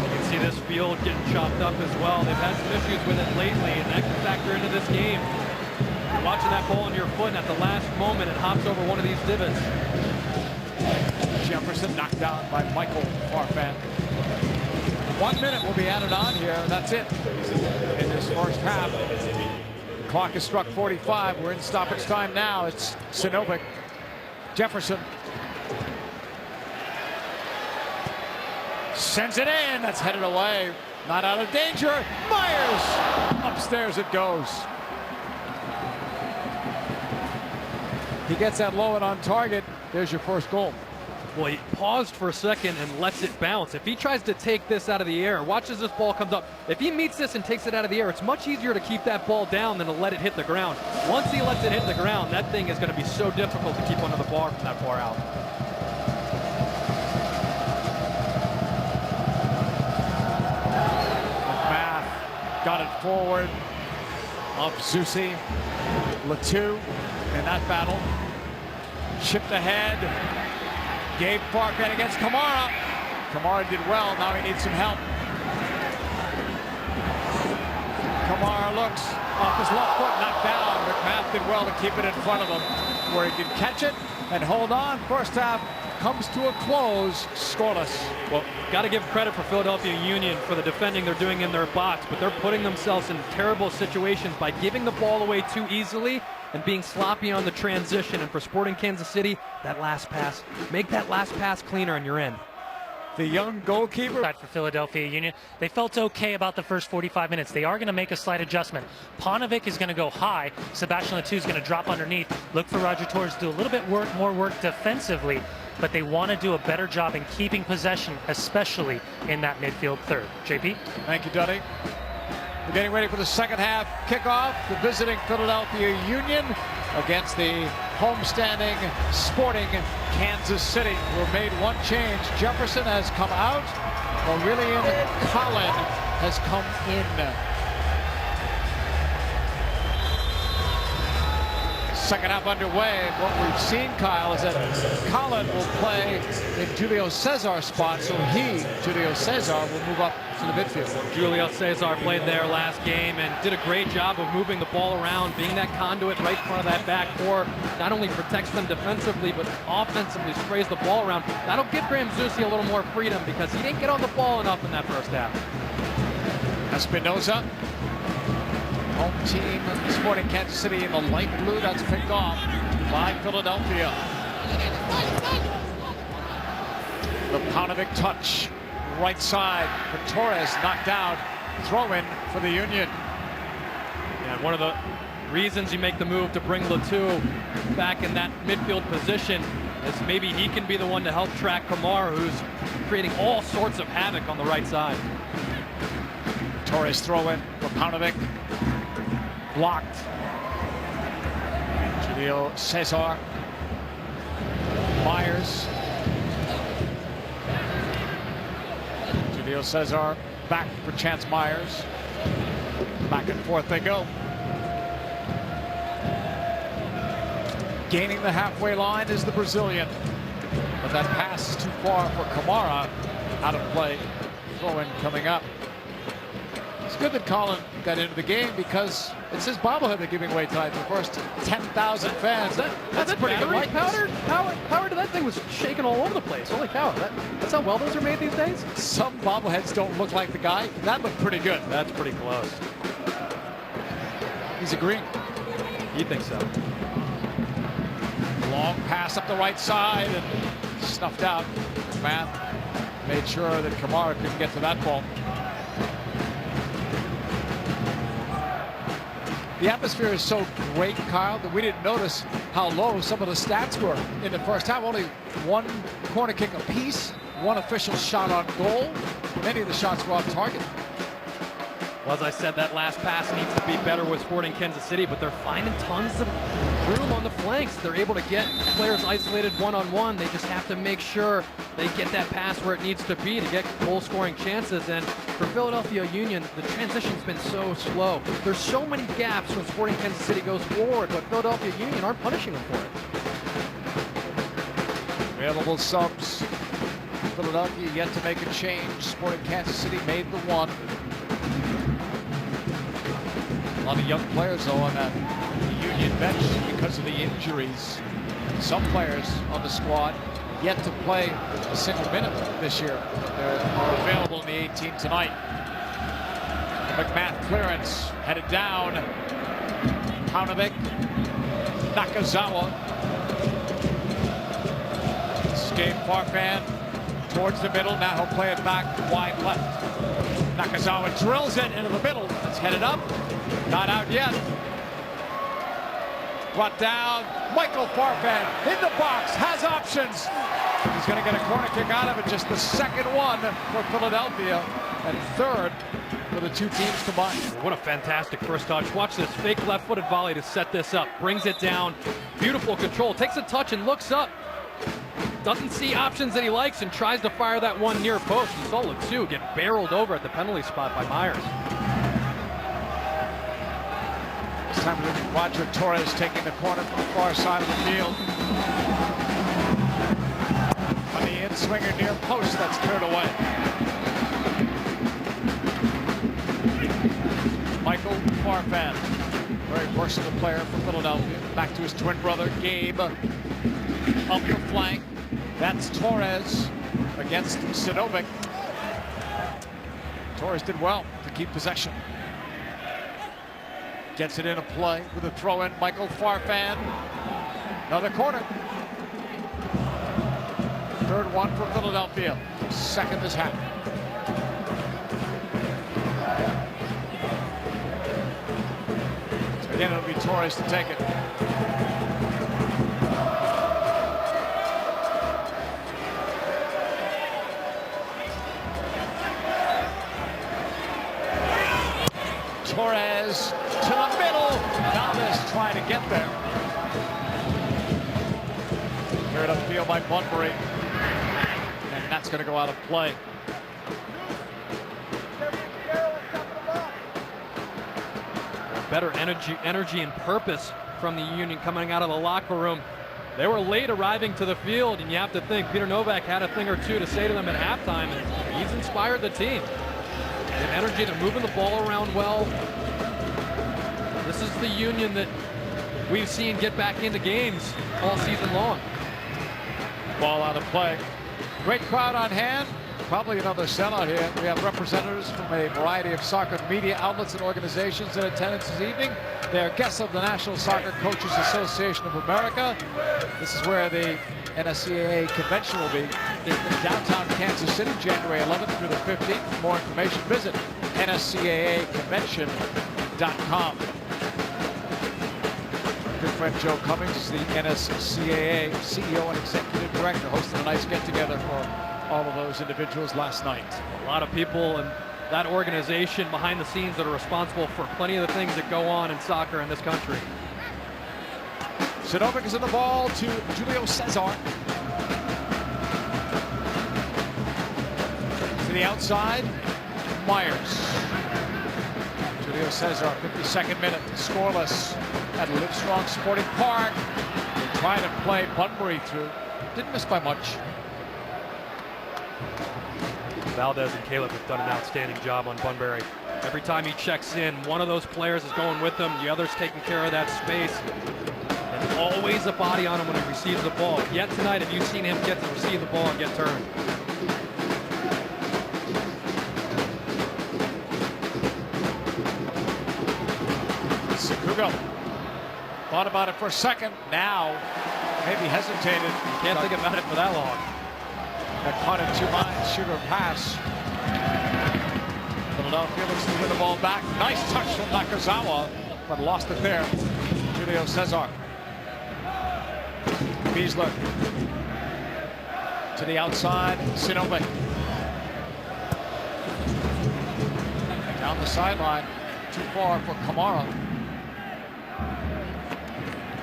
You can see this field getting chopped up as well. They've had some issues with it lately, and that can factor into this game. You're watching that ball in your foot, and at the last moment, it hops over one of these divots. Jefferson knocked down by Michael Farfan. 1 minute will be added on here, and that's it in this first half. The clock has struck 45. We're in stoppage time now. It's Sinovic. Jefferson sends it in. That's headed away. Not out of danger. Myers! Upstairs it goes. He gets that low and on target. There's your first goal. Well, he paused for a second and lets it bounce. If he tries to take this out of the air, watch as this ball comes up. If he meets this and takes it out of the air, it's much easier to keep that ball down than to let it hit the ground. Once he lets it hit the ground, that thing is going to be so difficult to keep under the bar from that far out. McMath got it forward. Up Zusi. Latu in that battle. Chipped ahead. Gabe Farfan against Kamara. Kamara did well. Now he needs some help. Kamara looks off his left foot, knocked down. McMath did well to keep it in front of him, where he can catch it and hold on. First half comes to a close, scoreless. Well, got to give credit for Philadelphia Union for the defending they're doing in their box, but they're putting themselves in terrible situations by giving the ball away too easily and being sloppy on the transition. And for Sporting Kansas City, that last pass, make that last pass cleaner and you're in. The young goalkeeper for Philadelphia Union. They felt okay about the first 45 minutes. They are going to make a slight adjustment. Panovic is going to go high. Sebastian Latu is going to drop underneath. Look for Roger Torres to do a little bit more work defensively, but they want to do a better job in keeping possession, especially in that midfield third. JP? Thank you, Duddy. We're getting ready for the second half kickoff. The visiting Philadelphia Union against the homestanding Sporting Kansas City. We've made one change. Jefferson has come out. Aurelian Collin has come in. Second half underway. What we've seen, Kyle, is that Collin will play in Julio Cesar's spot, so Julio Cesar, will move up to the midfield. Julio Cesar played there last game and did a great job of moving the ball around, being that conduit right in front of that back four. Not only protects them defensively, but offensively sprays the ball around. That'll give Graham Zusi a little more freedom because he didn't get on the ball enough in that first half. Espinosa. Home team, Sporting Kansas City in the light blue. That's picked off by Philadelphia. The Panovic touch, right side for Torres, knocked out. Throw in for the Union. And one of the reasons you make the move to bring Latu back in that midfield position is maybe he can be the one to help track Kamara, who's creating all sorts of havoc on the right side. Torres throw in for Panovic. Blocked. Julio Cesar. Julio Cesar back for Chance Myers. Back and forth they go. Gaining the halfway line is the Brazilian. But that pass is too far for Kamara. Out of play. Throw-in coming up. It's good that Colin got into the game because it's his bobblehead they're giving away tonight to the first 10,000 fans. That's a pretty good likeness. Powder, that thing was shaking all over the place. Holy cow. That's how well those are made these days? Some bobbleheads don't look like the guy. That looked pretty good. That's pretty close. He's agreeing. You think so? Long pass up the right side and snuffed out. Man made sure that Kamara couldn't get to that ball. The atmosphere is so great, Kyle, that we didn't notice how low some of the stats were in the first half. Only one corner kick apiece, one official shot on goal. Many of the shots were off target. Well, as I said, that last pass needs to be better with Sporting Kansas City, but they're finding tons of room on the flanks. They're able to get players isolated one-on-one. They just have to make sure they get that pass where it needs to be to get goal-scoring chances. And for Philadelphia Union, the transition's been so slow. There's so many gaps when Sporting Kansas City goes forward, but Philadelphia Union aren't punishing them for it. Available subs. Philadelphia yet to make a change. Sporting Kansas City made the one. A lot of young players, though, on that Union bench because of the injuries. Some players on the squad yet to play a single minute this year. They are available in the 18 tonight. McMahon clearance headed down. Paunovic, Nakazawa. Escape Farfan towards the middle. Now he'll play it back wide left. Nakazawa drills it into the middle. It's headed up. Not out yet. Brought down. Michael Farfan in the box. Has options. He's going to get a corner kick out of it. Just the second one for Philadelphia. And third for the two teams combined. What a fantastic first touch. Watch this fake left-footed volley to set this up. Brings it down. Beautiful control. Takes a touch and looks up. Doesn't see options that he likes and tries to fire that one near post. And saw Latu get barreled over at the penalty spot by Myers. This time with Roger Torres taking the corner from the far side of the field. On the in-swinger near post, that's cleared away. Michael Farfan, very versatile player for Philadelphia. Back to his twin brother, Gabe. Up the flank. That's Torres against Sidovic. Torres did well to keep possession. Gets it into play with a throw-in. Michael Farfan. Another corner. Third one for Philadelphia. Second this half. So again, it'll be Torres to take it. Torres to the middle. Navas trying to get there. Carried upfield by Bunbury. And that's going to go out of play. Better energy and purpose from the Union coming out of the locker room. They were late arriving to the field, and you have to think Peter Novak had a thing or two to say to them at halftime, and he's inspired the team. The energy, they're moving the ball around well. This is the Union that we've seen get back into games all season long. Ball out of play. Great crowd on hand. Probably another sellout here. We have representatives from a variety of soccer media outlets and organizations in attendance this evening. They are guests of the National Soccer Coaches Association of America. This is where the NSCAA convention will be in downtown Kansas City, January 11th through the 15th. For more information, visit nscaaconvention.com. Good friend Joe Cummings is the NSCAA CEO and Executive Director, hosting a nice get-together for all of those individuals last night. A lot of people in that organization behind the scenes that are responsible for plenty of the things that go on in soccer in this country. Sidovic is in the ball to Julio Cesar. So the outside. Myers. Julio Cesar, 52nd minute, scoreless at Livestrong Sporting Park. They try to play Bunbury through. Didn't miss by much. Valdez and Caleb have done an outstanding job on Bunbury. Every time he checks in, one of those players is going with him. The other's taking care of that space. And always a body on him when he receives the ball. Yet tonight, have you seen him get to receive the ball and get turned? Sigue thought about it for a second. Now, maybe hesitated. Can't think about it for that long. Got caught in two minds, shooter pass. Philadelphia looks to win the ball back. Nice touch from Nakazawa, but lost it there. Julio Cesar. Beasler to the outside. Sinovic down the sideline. Too far for Kamara.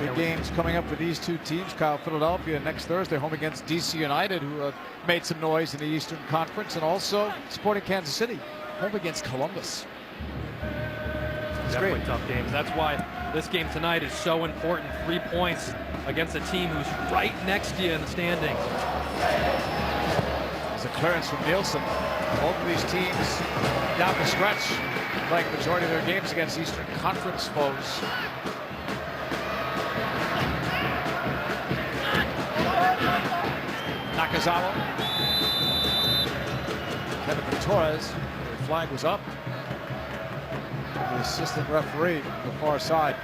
Big games coming up for these two teams. Kyle, Philadelphia next Thursday home against DC United, who have made some noise in the Eastern Conference, and also Sporting Kansas City home against Columbus. Definitely tough games. That's why this game tonight is so important. 3 points against a team who's right next to you in the standings. There's a clearance from Nielsen. Both of these teams down the stretch playing the majority of their games against Eastern Conference foes. Nakazawa. Kevin Torres. The flag was up. The assistant referee on the far side.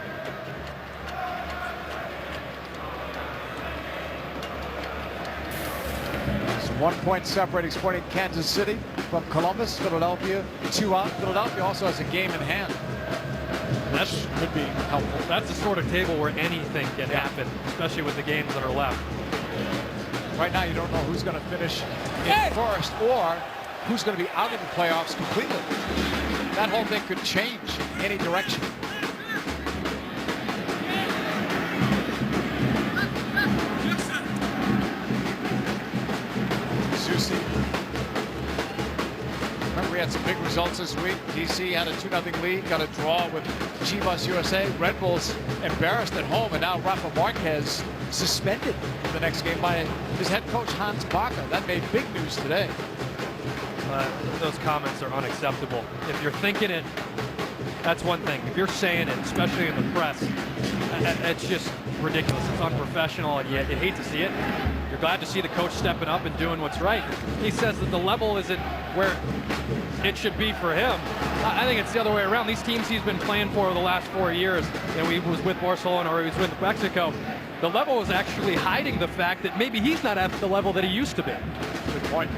So 1 point separating Sporting Kansas City from Columbus. Philadelphia 2 out. Philadelphia also has a game in hand. That could be helpful. That's the sort of table where anything can happen, especially with the games that are left. Right now, you don't know who's going to finish in first or who's going to be out of the playoffs completely. That whole thing could change in any direction. Susi. Remember, we had some big results this week. DC had a 2-0 lead, got a draw with Chivas USA. Red Bulls embarrassed at home, and now Rafa Marquez suspended the next game by his head coach Hans Baca. That made big news today. Those comments are unacceptable. If you're thinking it, that's one thing. If you're saying it, especially in the press, it's just ridiculous. It's unprofessional, and you hate to see it. You're glad to see the coach stepping up and doing what's right. He says that the level isn't where it should be for him. I think it's the other way around. These teams he's been playing for the last 4 years, and he was with Barcelona or he was with Mexico, the level is actually hiding the fact that maybe he's not at the level that he used to be. Good point.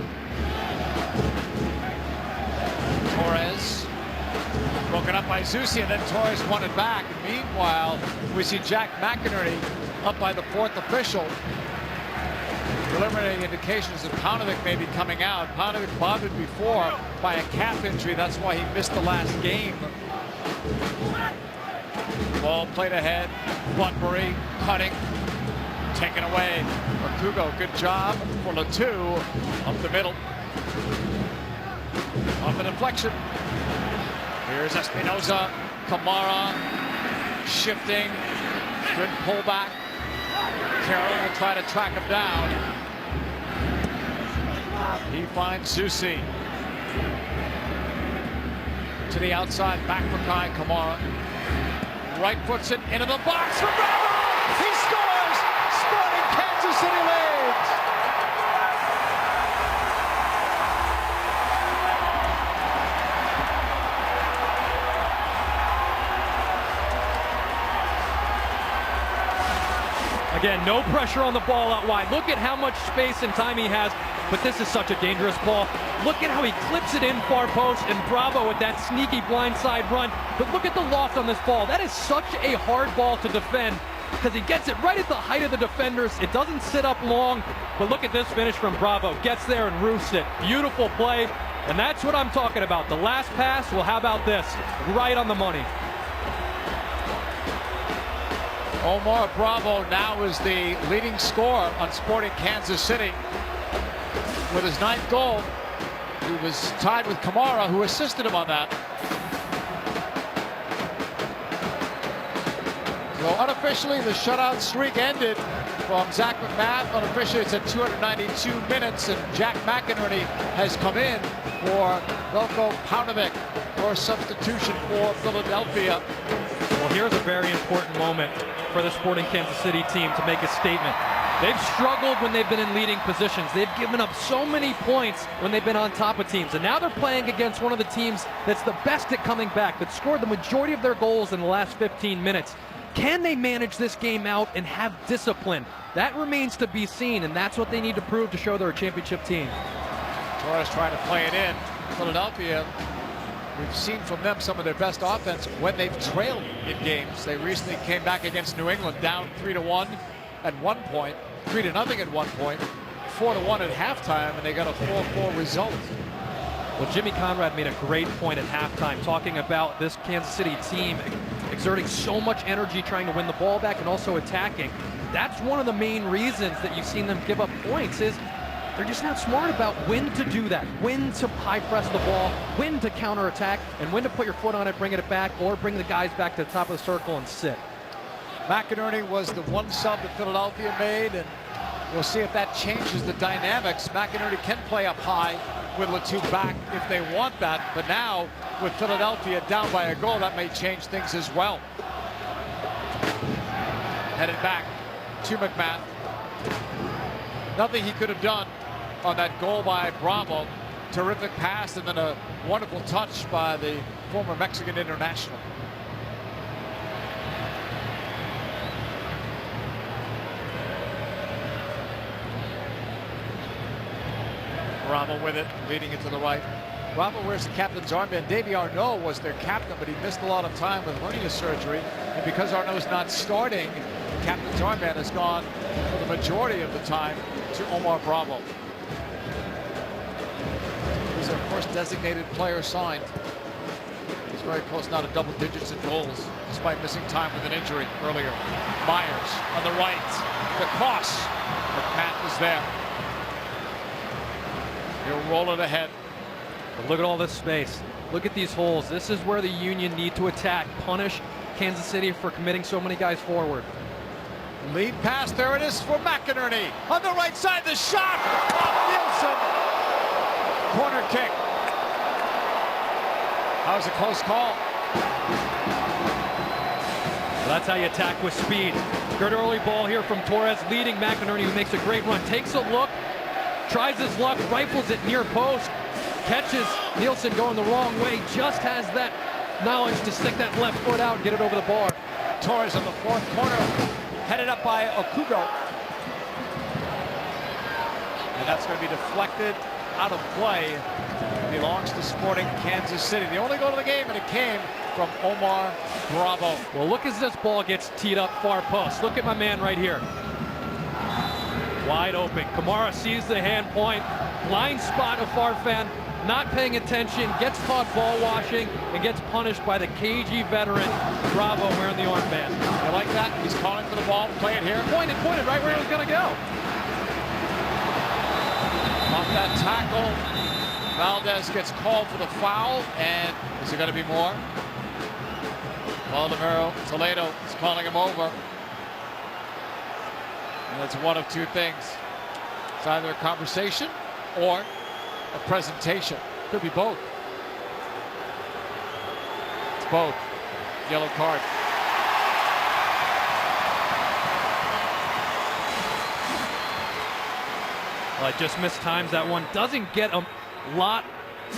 Torres broken up by Zusi, and then Torres won it back. Meanwhile, we see Jack McInerney up by the 4th official. Preliminary indications that Paunovic may be coming out. Paunovic bothered before by a calf injury. That's why he missed the last game. Ball played ahead. Bunbury cutting. Taken away. Okugo, good job for Latu up the middle. Off the deflection. Here's Espinoza. Kamara shifting. Good pullback. Carroll will try to track him down. He finds Zusi. To the outside, back for Kai Kamara. Right foots it into the box for Bravo! He scores! Sporting Kansas City leads! Again, no pressure on the ball out wide. Look at how much space and time he has, but this is such a dangerous ball. Look at how he clips it in far post, and Bravo with that sneaky blindside run. But look at the loft on this ball. That is such a hard ball to defend because he gets it right at the height of the defenders. It doesn't sit up long, but look at this finish from Bravo. Gets there and roofs it. Beautiful play, and that's what I'm talking about. The last pass, well, how about this? Right on the money. Omar Bravo now is the leading scorer on Sporting Kansas City with his 9th goal. He was tied with Kamara, who assisted him on that. So unofficially, the shutout streak ended from Zach McMath. Unofficially, it's at 292 minutes, and Jack McInerney has come in for Velko Paunovic for substitution for Philadelphia. Well, here's a very important moment for the Sporting Kansas City team to make a statement. They've struggled when they've been in leading positions. They've given up so many points when they've been on top of teams. And now they're playing against one of the teams that's the best at coming back, that scored the majority of their goals in the last 15 minutes. Can they manage this game out and have discipline? That remains to be seen, and that's what they need to prove to show they're a championship team. Torres trying to play it in. Philadelphia, we've seen from them some of their best offense when they've trailed in games. They recently came back against New England, down 3-1 at one point, 3-0 at one point, 4-1 at halftime, and they got a 4-4 result. Well, Jimmy Conrad made a great point at halftime, talking about this Kansas City team exerting so much energy trying to win the ball back and also attacking. That's one of the main reasons that you've seen them give up points, is they're just not smart about when to do that, when to high press the ball, when to counterattack, and when to put your foot on it, bring it back, or bring the guys back to the top of the circle and sit. McInerney was the one sub that Philadelphia made, and we'll see if that changes the dynamics. McInerney can play up high with Latu back if they want that, but now with Philadelphia down by a goal, that may change things as well. Headed back to McMath. Nothing he could have done on that goal by Bravo. Terrific pass, and then a wonderful touch by the former Mexican international. Bravo with it, leading it to the right. Bravo wears the captain's armband. Davy Arnaud was their captain, but he missed a lot of time with hernia surgery. And because Arnaud's not starting, the captain's armband has gone for the majority of the time to Omar Bravo. He's of course designated player signed. He's very close now to double digits in goals, despite missing time with an injury earlier. Myers on the right, the cross. McMath is there. He'll roll it ahead. But look at all this space. Look at these holes. This is where the Union need to attack, punish Kansas City for committing so many guys forward. Lead pass, there it is for McInerney. On the right side, the shot off Nielsen. Corner kick. That was a close call. Well, that's how you attack with speed. Good early ball here from Torres, leading McInerney, who makes a great run. Takes a look, tries his luck, rifles it near post, catches Nielsen going the wrong way, just has that knowledge to stick that left foot out and get it over the bar. Torres on the fourth corner, headed up by Okugo. And that's going to be deflected out of play. Belongs to Sporting Kansas City. The only goal of the game, and it came from Omar Bravo. Well, look as this ball gets teed up far post. Look at my man right here. Wide open. Kamara sees the hand point. Blind spot of Farfan, not paying attention, gets caught ball washing, and gets punished by the KG veteran Bravo wearing the armband. You like that? He's calling for the ball. Play it here. Pointed right where he was going to go. Off that tackle, Valdez gets called for the foul, and is there going to be more? Valdemiro Toledo is calling him over. And it's one of two things. It's either a conversation or a presentation. Could be both. It's both. Yellow card. Well, it just mistimes that one. Doesn't get a lot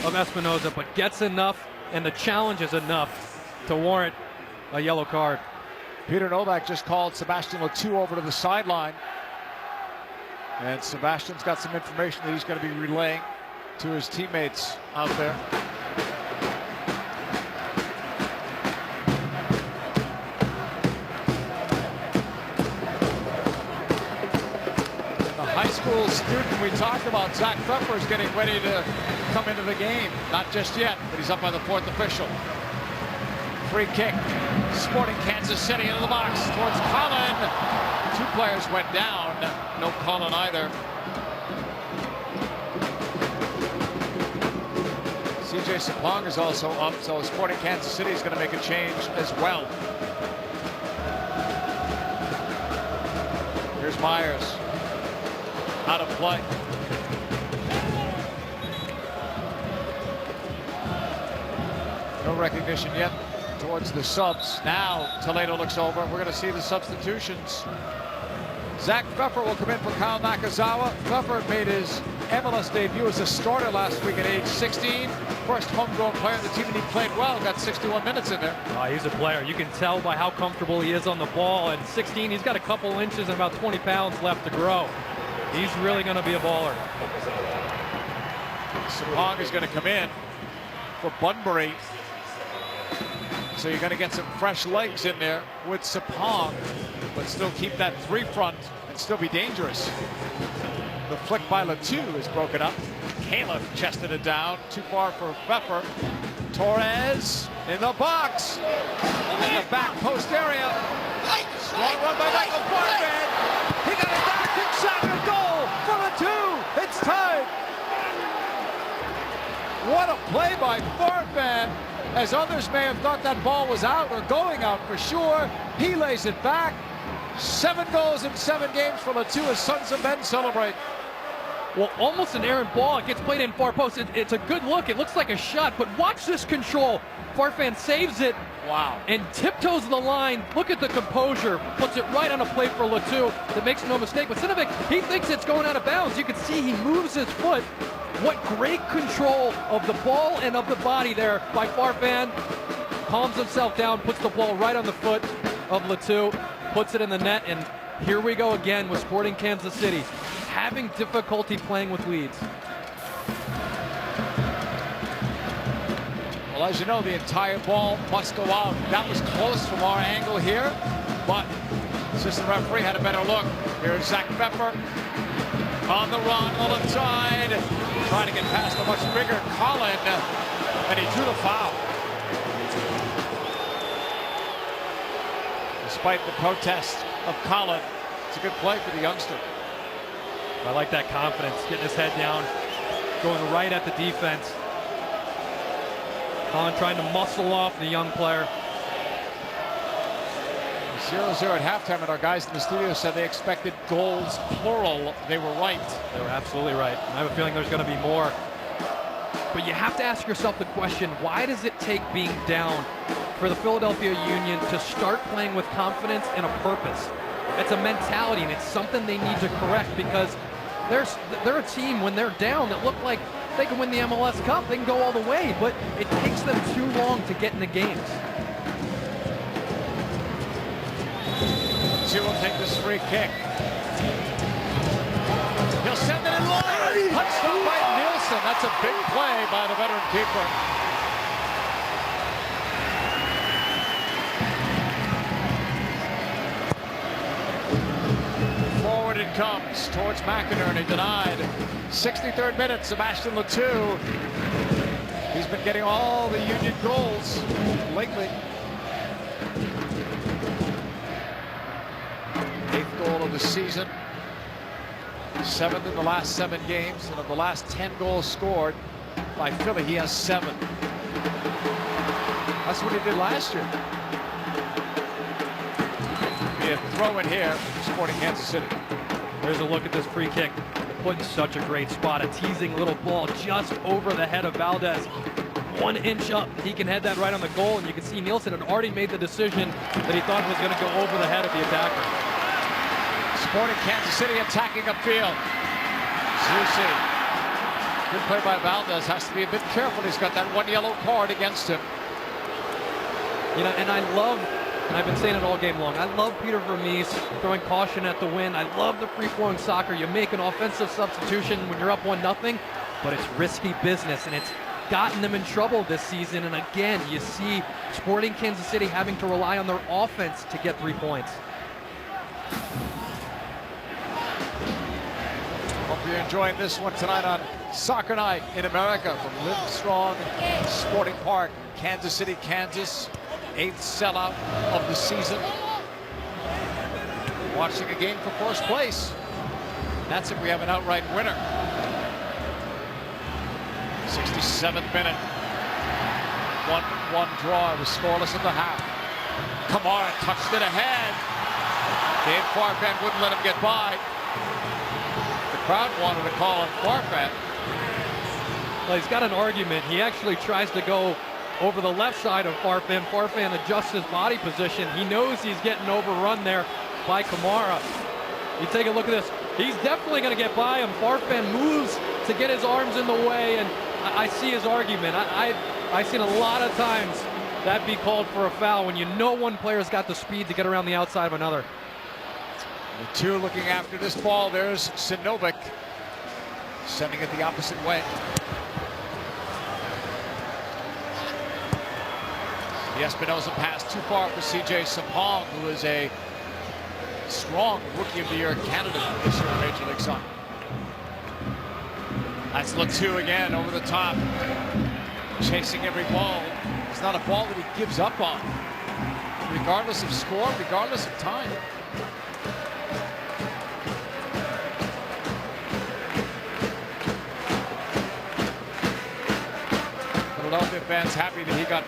of Espinoza, but gets enough, and the challenge is enough to warrant a yellow card. Peter Novak just called Sebastian Latu over to the sideline. And Sebastian's got some information that he's going to be relaying to his teammates out there. The high school student we talked about, Zach Pfeffer, is getting ready to come into the game. Not just yet, but he's up by the fourth official. Free kick. Sporting Kansas City into the box towards Collin. Two players went down. No Collin either. CJ Sapong is also up, so Sporting Kansas City is going to make a change as well. Here's Myers. Out of play. No recognition yet towards the subs. Now Toledo looks over. We're going to see the substitutions. Zach Pfeffer will come in for Kyle Nakazawa. Pfeffer made his MLS debut as a starter last week at age 16. First homegrown player on the team, and he played well. Got 61 minutes in there. He's a player. You can tell by how comfortable he is on the ball. At 16, he's got a couple inches and about 20 pounds left to grow. He's really going to be a baller. Sapong is going to come in for Bunbury. So you're going to get some fresh legs in there with Sapong, but still keep that three front and still be dangerous. The flick by Latu is broken up. Caleb chested it down. Too far for Pfeffer. Torres in the box. In the back post area. Strong run by Michael Farfan. He got it back inside the goal for Latu. It's tied. What a play by Farfan. As others may have thought that ball was out or going out for sure, he lays it back. 7 goals in 7 games for Latu as Sons of Men celebrate. Well, almost an errant ball. It gets played in far post. It's a good look. It looks like a shot, but watch this control. Farfan saves it. Wow. And tiptoes the line. Look at the composure. Puts it right on a plate for Latu. That makes no mistake. But Sinovic, he thinks it's going out of bounds. You can see he moves his foot. What great control of the ball and of the body there by Farfan. Calms himself down, puts the ball right on the foot of Latu, puts it in the net, and here we go again with Sporting Kansas City, having difficulty playing with leads. Well, as you know, the entire ball must go out. That was close from our angle here, but assistant referee had a better look. Here's Zach Pfeffer on the run, on the side, trying to get past the much bigger Colin, and he drew the foul. Despite the protest of Colin, it's a good play for the youngster. I like that confidence, getting his head down, going right at the defense. Colin trying to muscle off the young player. 0-0 at halftime, and our guys in the studio said they expected goals, plural. They were right. They were absolutely right. I have a feeling there's going to be more. But you have to ask yourself the question, why does it take being down for the Philadelphia Union to start playing with confidence and a purpose? It's a mentality, and it's something they need to correct, because they're a team, when they're down, that look like they can win the MLS Cup. They can go all the way, but it takes them too long to get in the games. He will take this free kick. He'll send it in line. Touchdown by Nielsen. That's a big play by the veteran keeper. Forward it comes towards McInerney, denied. 63rd minute, Sebastian Latu. He's been getting all the Union goals lately. 8th goal of the season. 7th in the last 7 games, and of the last 10 goals scored by Philly, he has 7. That's what he did last year. Be a throw in here for Sporting Kansas City. There's a look at this free kick. Put in such a great spot. A teasing little ball just over the head of Valdez. 1 inch up. He can head that right on the goal, and you can see Nielsen had already made the decision that he thought was going to go over the head of the attacker. Sporting Kansas City attacking upfield. Zusi. Good play by Valdez. Has to be a bit careful. He's got that 1 yellow card against him. You know, and I love, and I've been saying it all game long, I love Peter Vermees throwing caution at the wind. I love the free-flowing soccer. You make an offensive substitution when you're up 1-0, but it's risky business, and it's gotten them in trouble this season. And again, you see Sporting Kansas City having to rely on their offense to get 3 points. Hope you're enjoying this one tonight on Soccer Night in America from Livestrong Sporting Park, Kansas City, Kansas. 8th sellout of the season. Watching a game for first place. That's if we have an outright winner. 67th minute. 1-1 draw. It was scoreless at the half. Kamara touched it ahead. Dave Farfan wouldn't let him get by. The crowd wanted to call on Farfan. Well, he's got an argument. He actually tries to go over the left side of Farfan. Farfan adjusts his body position. He knows he's getting overrun there by Kamara. You take a look at this. He's definitely going to get by him. Farfan moves to get his arms in the way, and I see his argument. I've seen a lot of times that be called for a foul when you know one player's got the speed to get around the outside of another. The two looking after this ball. There's Sinovic sending it the opposite way. The Espinoza pass too far for CJ Sapong, who is a strong Rookie of the Year candidate this year in Major League Soccer. That's Latu again over the top, chasing every ball. It's not a ball that he gives up on, regardless of score, regardless of time. Philadelphia fans happy that he got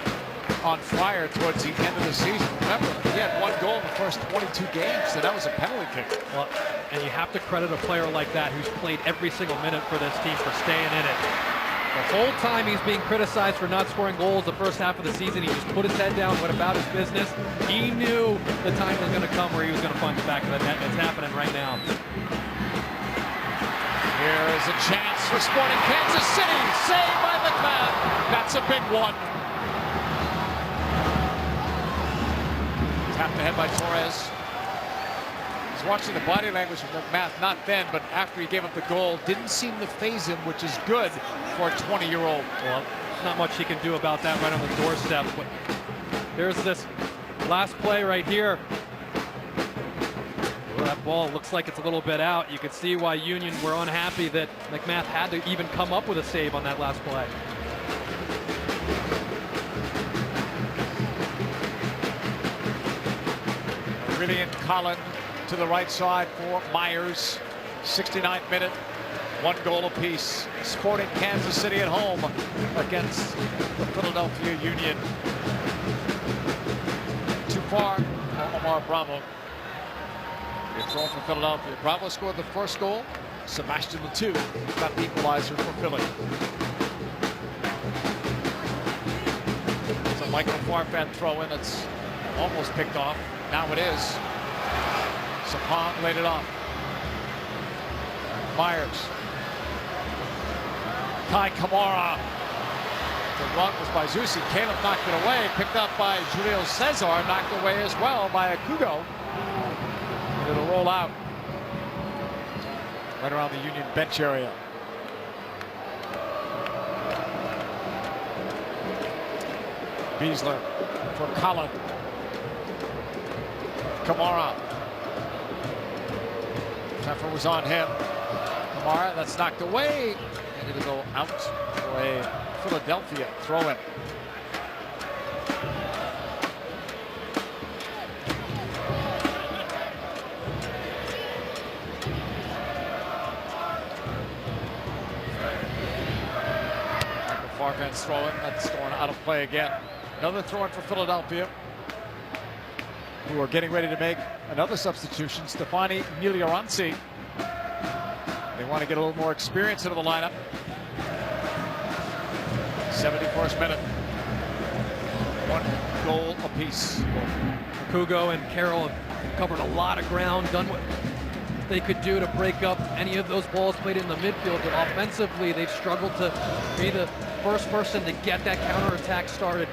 on fire towards the end of the season. Remember, he had 1 goal in the first 22 games, so that was a penalty kick. Well, and you have to credit a player like that who's played every single minute for this team for staying in it. The whole time he's being criticized for not scoring goals the first half of the season, he just put his head down, went about his business. He knew the time was going to come where he was going to find the back of the net, and it's happening right now. Here is a chance for Sporting Kansas City. Saved by McMahon. That's a big one. Tapped ahead by Torres. He's watching the body language of McMahon, not then, but after he gave up the goal. Didn't seem to faze him, which is good for a 20-year-old. Well, not much he can do about that right on the doorstep. But there's this last play right here. Well, that ball looks like it's a little bit out. You can see why Union were unhappy that McMahon had to even come up with a save on that last play. Brilliant Collin to the right side for Myers. 69th minute, 1 goal apiece. Sporting Kansas City at home against the Philadelphia Union. Too far for Omar Bravo. Good throw for Philadelphia. Bravo scored the first goal. Sebastian Latu got the equalizer for Philly. It's a Michael Farfan throw in. It's almost picked off. Now it is. Sapong laid it off. Myers. Kai Kamara. The run was by Zusi. Caleb knocked it away. Picked up by Julio Cesar. Knocked away as well by Akugo. And it'll roll out right around the Union bench area. Beasler for Collin. Kamara. Effort was on him. Kamara, that's knocked away. And it'll go out for a Philadelphia throw-in. Michael Farfan's throw-in. That's going out of play again. Another throw-in for Philadelphia, who are getting ready to make another substitution. Stefani Miglioranzi. They want to get a little more experience into the lineup. 71st minute. 1 goal apiece. Kugo and Carroll have covered a lot of ground, done what they could do to break up any of those balls played in the midfield, but offensively they've struggled to be the first person to get that counterattack started.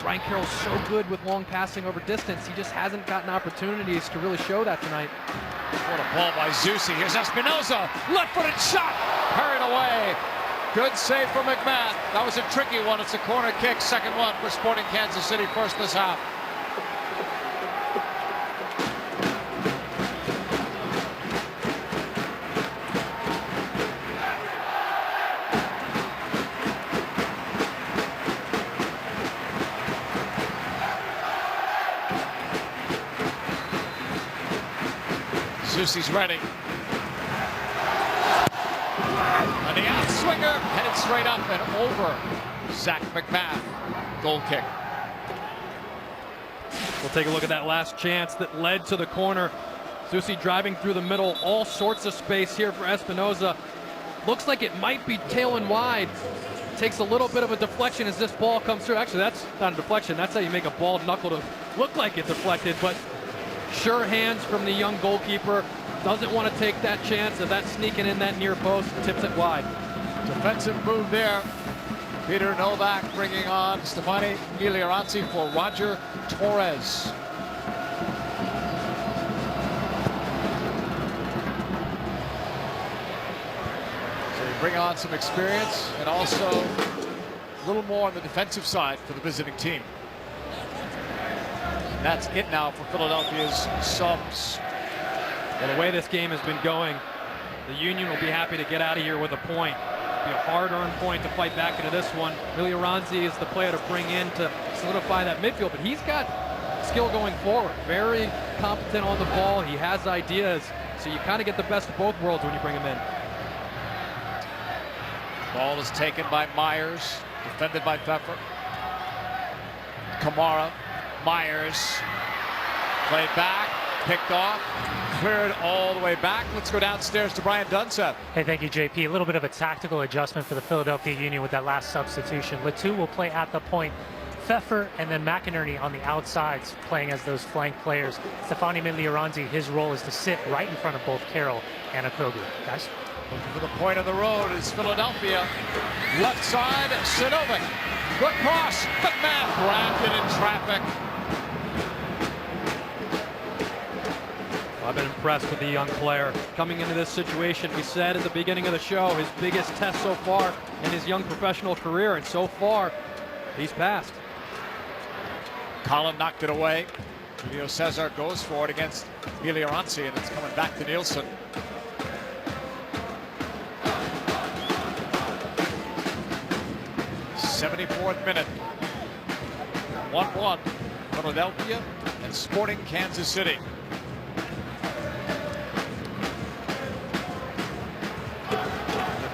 Brian Carroll's so good with long passing over distance. He just hasn't gotten opportunities to really show that tonight. What a ball by Zusi. Here's Espinoza. Left-footed shot. Carried away. Good save from McMahon. That was a tricky one. It's a corner kick. Second one for Sporting Kansas City. First this half. Zusi's ready. And the outswinger headed straight up and over Zach McMahon. goal kick. We'll take a look at that last chance that led to the corner. Susi driving through the middle, all sorts of space here for Espinoza. Looks like it might be tailing wide. Takes a little bit of a deflection as this ball comes through. Actually, that's not a deflection. That's how you make a ball knuckle to look like it deflected, but sure hands from the young goalkeeper. Doesn't want to take that chance of that sneaking in that near post, tips it wide. Defensive move there. Peter Novak bringing on Stefani Miglioranzi for Roger Torres. Bring on some experience and also a little more on the defensive side for the visiting team. And that's it now for Philadelphia's subs. Well, the way this game has been going, the Union will be happy to get out of here with a point. It'll be a hard-earned point to fight back into this one. Miglioranzi is the player to bring in to solidify that midfield, but he's got skill going forward. Very competent on the ball. He has ideas, so you kind of get the best of both worlds when you bring him in. Ball is taken by Myers, defended by Pfeffer. Kamara, Myers, played back, picked off, cleared all the way back. Let's go downstairs to Brian Dunseth. Hey, thank you, JP. A little bit of a tactical adjustment for the Philadelphia Union with that last substitution. Latu will play at the point. Pfeffer and then McInerney on the outsides playing as those flank players. Stefani Miglioranzi, his role is to sit right in front of both Carroll and Okogu. Guys? Looking for the point of the road is Philadelphia. Left side, Sinovic. Good cross, but man grabbed it in traffic. I've been impressed with the young player. Coming into this situation, we said at the beginning of the show, his biggest test so far in his young professional career, and so far, he's passed. Collin knocked it away. Julio Cesar goes for it against Miglioranzi, and it's coming back to Nielsen. '74th minute. 1-1. Philadelphia and Sporting Kansas City. A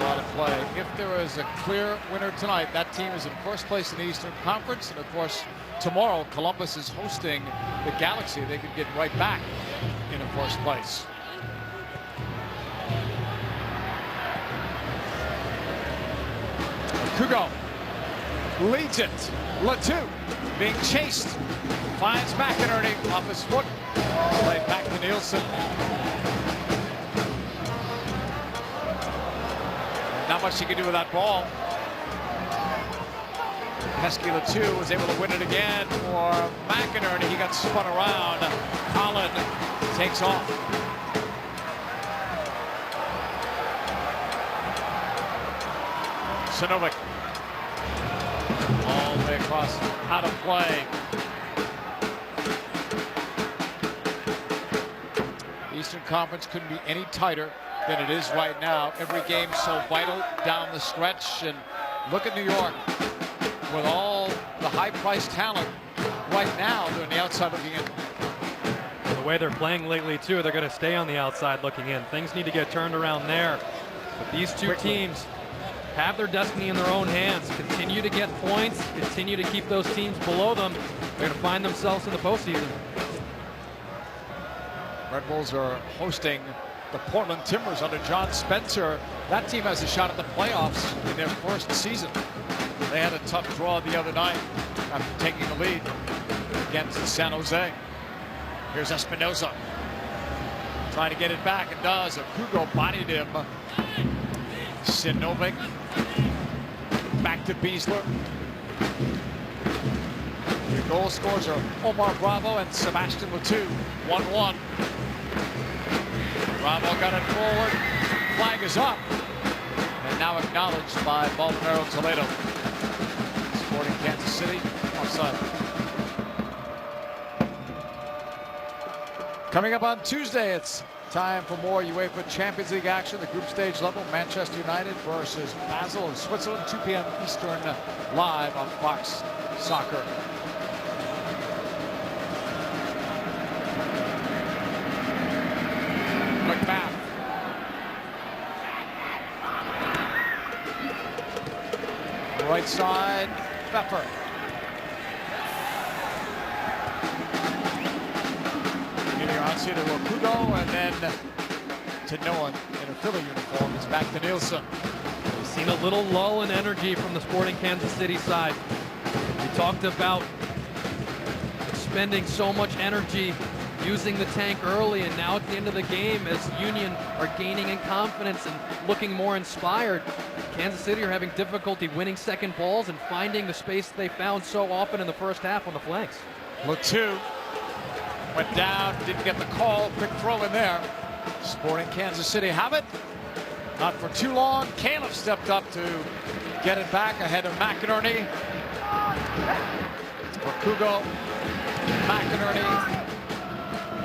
lot of play. If there is a clear winner tonight, that team is in first place in the Eastern Conference, and of course tomorrow Columbus is hosting the Galaxy. They could get right back in first place. Kugo leads it. Latu being chased. Finds McInerney off his foot. Played back to Nielsen. Not much he could do with that ball. Pesky Latu was able to win it again for McInerney. He got spun around. Collin takes off. Sinovic. All the way across, out of play. Eastern Conference couldn't be any tighter than it is right now. Every game so vital down the stretch. And look at New York. With all the high-priced talent right now, they're on the outside looking in. The way they're playing lately, too, they're going to stay on the outside looking in. Things need to get turned around there. But these two teams have their destiny in their own hands. Continue to get points, continue to keep those teams below them. They're going to find themselves in the postseason. Red Bulls are hosting the Portland Timbers under John Spencer. That team has a shot at the playoffs in their first season. They had a tough draw the other night after taking the lead against San Jose. Here's Espinoza trying to get it back, and does. Kugo bodied him. Sinovic back to Beasler. The goal scorers are Omar Bravo and Sebastian Latu. 1-1. Bravo got it forward. Flag is up. And now acknowledged by Baldomero Toledo. Sporting Kansas City offside. Coming up on Tuesday, it's time for more UEFA Champions League action. The group stage level, Manchester United versus Basel in Switzerland, 2 p.m. Eastern, live on Fox Soccer. McBath. Right side, Pfeffer. see to Okudo, and then to no one in a Philly uniform. It's back to Nielsen. We've seen a little lull in energy from the Sporting Kansas City side. We talked about spending so much energy using the tank early, and now at the end of the game, as Union are gaining in confidence and looking more inspired, Kansas City are having difficulty winning second balls and finding the space they found so often in the first half on the flanks. Latu went down, didn't get the call. Quick throw in there. Sporting Kansas City have it. Not for too long. Caleb stepped up to get it back ahead of McInerney. Kugo, McInerney,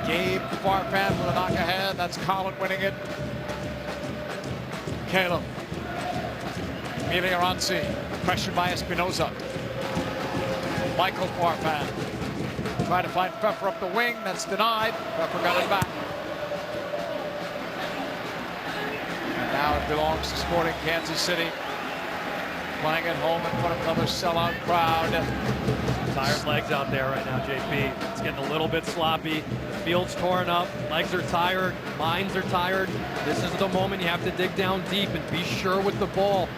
Gabe Farfan with a knock ahead. That's Colin winning it. Caleb. Miglioranzi, pressured by Espinoza. Michael Farfan. Trying to find Pfeffer up the wing. That's denied. Pfeffer got it back. And now it belongs to Sporting Kansas City. Playing at home in front of another sellout crowd. Tired legs out there right now, JP. It's getting a little bit sloppy. The field's torn up. Legs are tired. Minds are tired. This is the moment you have to dig down deep and be sure with the ball.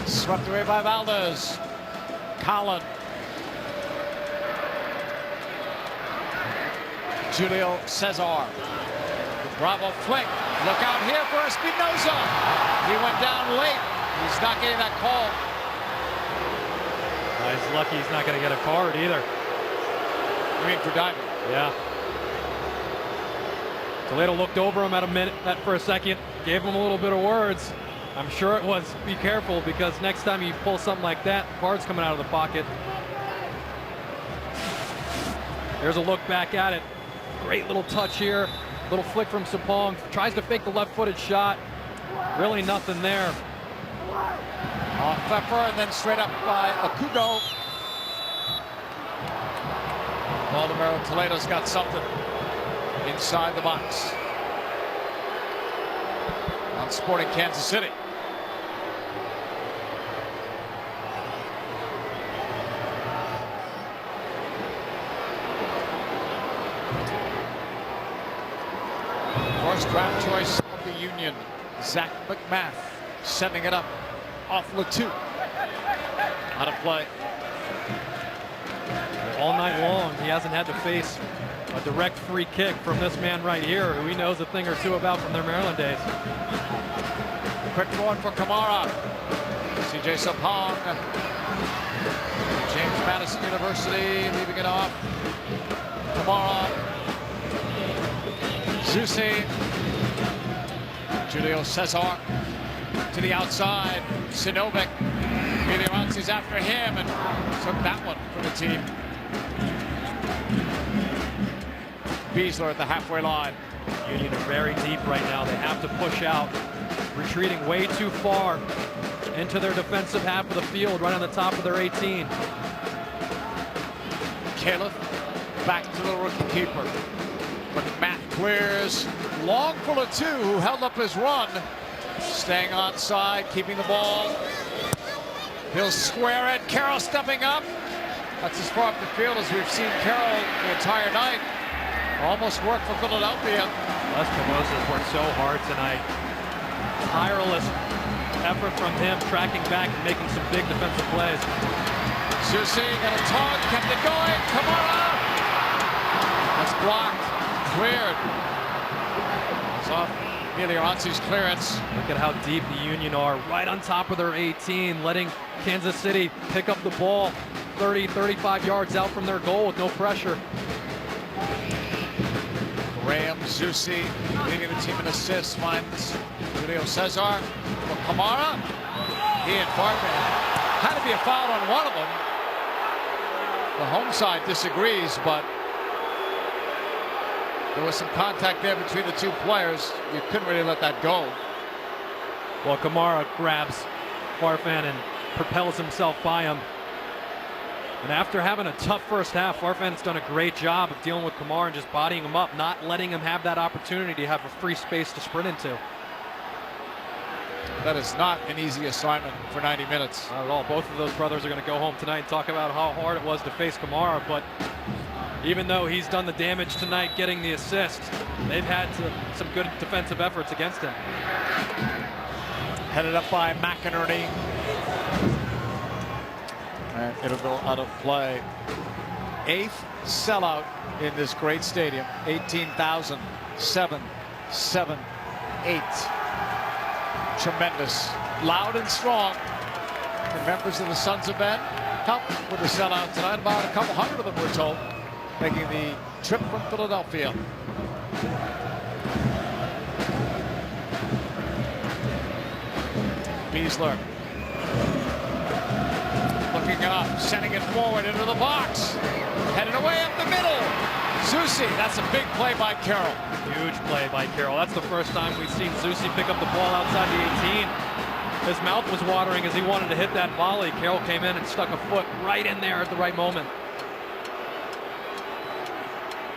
Swept away by Valdez. Collin. Julio Cesar. Bravo flick. Look out here for Espinoza. He went down late. He's not getting that call. He's lucky he's not going to get a card either. You mean for diving? Yeah. Toledo looked over him for a second, gave him a little bit of words. I'm sure it was, be careful, because next time you pull something like that, card's coming out of the pocket. There's a look back at it. Great little touch here. Little flick from Sapong. Tries to fake the left-footed shot. Really nothing there. Off Pfeffer and then straight up by Okudo. Baldomero Toledo's got something inside the box. On Sporting Kansas City. First draft choice of the Union, Zach McMath, sending it up off Latu. Out of play. All night long, he hasn't had to face a direct free kick from this man right here, who he knows a thing or two about from their Maryland days. Quick one for Kamara. CJ Sapong. James Madison University leaving it off. Kamara. Zusi. Julio Cesar to the outside. Sinovic. Miglioranzi's after him and took that one for the team. Beasler at the halfway line. Union are very deep right now. They have to push out. Retreating way too far into their defensive half of the field, right on the top of their 18. Caleb back to the rookie keeper. But Matt clears. Long for Latu, who held up his run. Staying onside, keeping the ball. He'll square it. Carroll stepping up. That's as far up the field as we've seen Carroll the entire night. Almost worked for Philadelphia. Espinosa's worked so hard tonight. Tireless effort from him, tracking back and making some big defensive plays. Zusi got a tug, kept it going. Kamara. That's blocked. Cleared. It's off Miglioranzi's clearance. Look at how deep the Union are, right on top of their 18, letting Kansas City pick up the ball 30, 35 yards out from their goal with no pressure. Graham Zusi leading the team in assists, finds Julio Cesar for Kamara. He and Farfan had to be a foul on one of them. The home side disagrees, but there was some contact there between the two players. You couldn't really let that go. Well, Kamara grabs Farfan and propels himself by him. And after having a tough first half, Farfan's done a great job of dealing with Kamara and just bodying him up, not letting him have that opportunity to have a free space to sprint into. That is not an easy assignment for 90 minutes. Not at all. Both of those brothers are going to go home tonight and talk about how hard it was to face Kamara, but Even though he's done the damage tonight getting the assist, they've had some good defensive efforts against him. Headed up by McInerney. And it'll go out of play. 8th sellout in this great stadium. 18,778. Tremendous. Loud and strong. The members of the Sons of Ben helped with the sellout tonight. About a couple hundred of them, we're told, making the trip from Philadelphia. Beasler looking up, sending it forward into the box, headed away up the middle. Zusi, that's a big play by Carroll. Huge play by Carroll. That's the first time we've seen Zusi pick up the ball outside the 18. His mouth was watering as he wanted to hit that volley. Carroll came in and stuck a foot right in there at the right moment.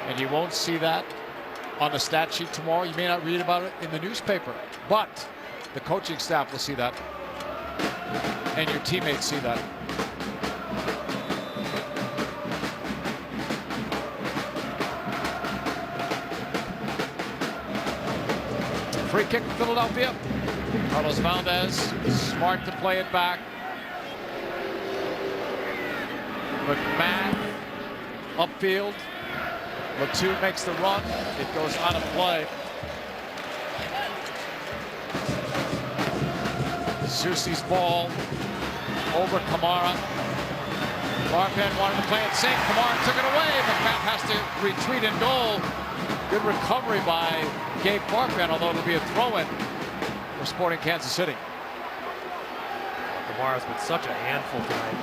And you won't see that on the stat sheet tomorrow. You may not read about it in the newspaper, but the coaching staff will see that, and your teammates see that. Free kick for Philadelphia. Carlos Valdez, smart to play it back. McMahon upfield. Latu makes the run. It goes out of play. Zusi's ball over Kamara. Barpen wanted to play it safe. Kamara took it away. McMahon has to retreat in goal. Good recovery by Gabe Barpen, although it'll be a throw-in for Sporting Kansas City. Kamara's been such a handful tonight.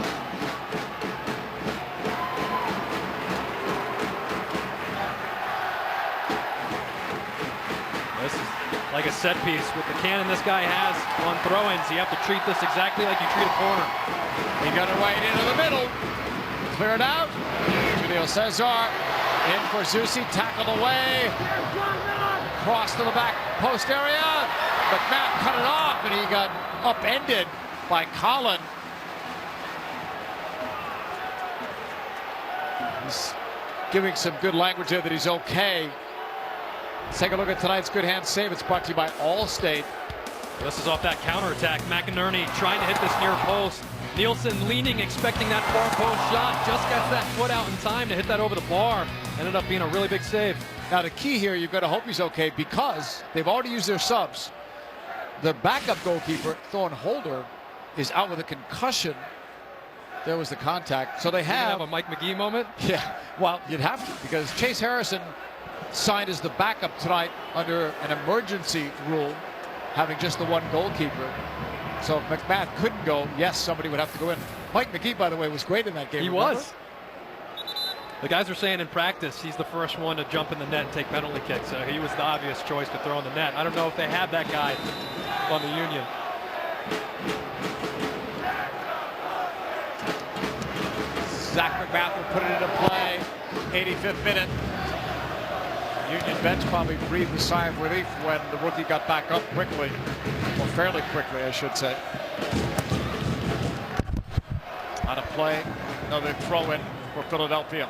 This is like a set piece with the cannon this guy has on throw-ins. You have to treat this exactly like you treat a corner. He got it right into the middle. Clear it out. Julio Cesar in for Zusi. Tackled away. Cross to the back post area. McMahon cut it off, and he got upended by Colin. He's giving some good language there that he's okay. Let's take a look at tonight's good hand save. It's brought to you by Allstate. This is off that counterattack. McInerney trying to hit this near post. Nielsen leaning, expecting that far post shot. Just gets that foot out in time to hit that over the bar. Ended up being a really big save. Now the key here, you've got to hope he's okay because they've already used their subs. The backup goalkeeper, Thorne Holder, is out with a concussion. There was the contact. So they have a Mike McGee moment. Yeah, well, you'd have to, because Chase Harrison signed as the backup tonight under an emergency rule, having just the one goalkeeper. So if McMahon couldn't go, yes, somebody would have to go in. Mike McGee, by the way, was great in that game. He remember? was. The guys are saying in practice he's the first one to jump in the net and take penalty kicks. So he was the obvious choice to throw in the net. I don't know if they have that guy on the Union. Zach McMath will put it into play. 85th minute. Union bench probably breathed a sigh of relief when the rookie got back up quickly, or fairly quickly, I should say. Out of play, another throw-in for Philadelphia.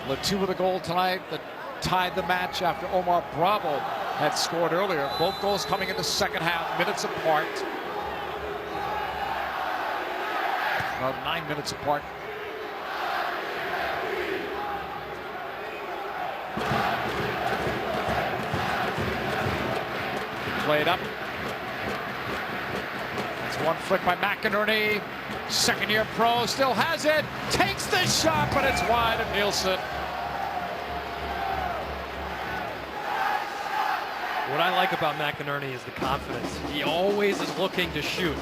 Latu with a goal tonight that tied the match after Omar Bravo had scored earlier. Both goals coming in the second half, minutes apart. About 9 minutes apart. Play it up. It's one flick by McInerney. Second-year pro still has it. Takes the shot, but it's wide of Nielsen. What I like about McInerney is the confidence. He always is looking to shoot.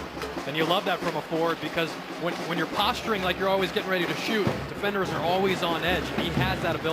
And you love that from a forward because when you're posturing like you're always getting ready to shoot, defenders are always on edge. And he has that ability.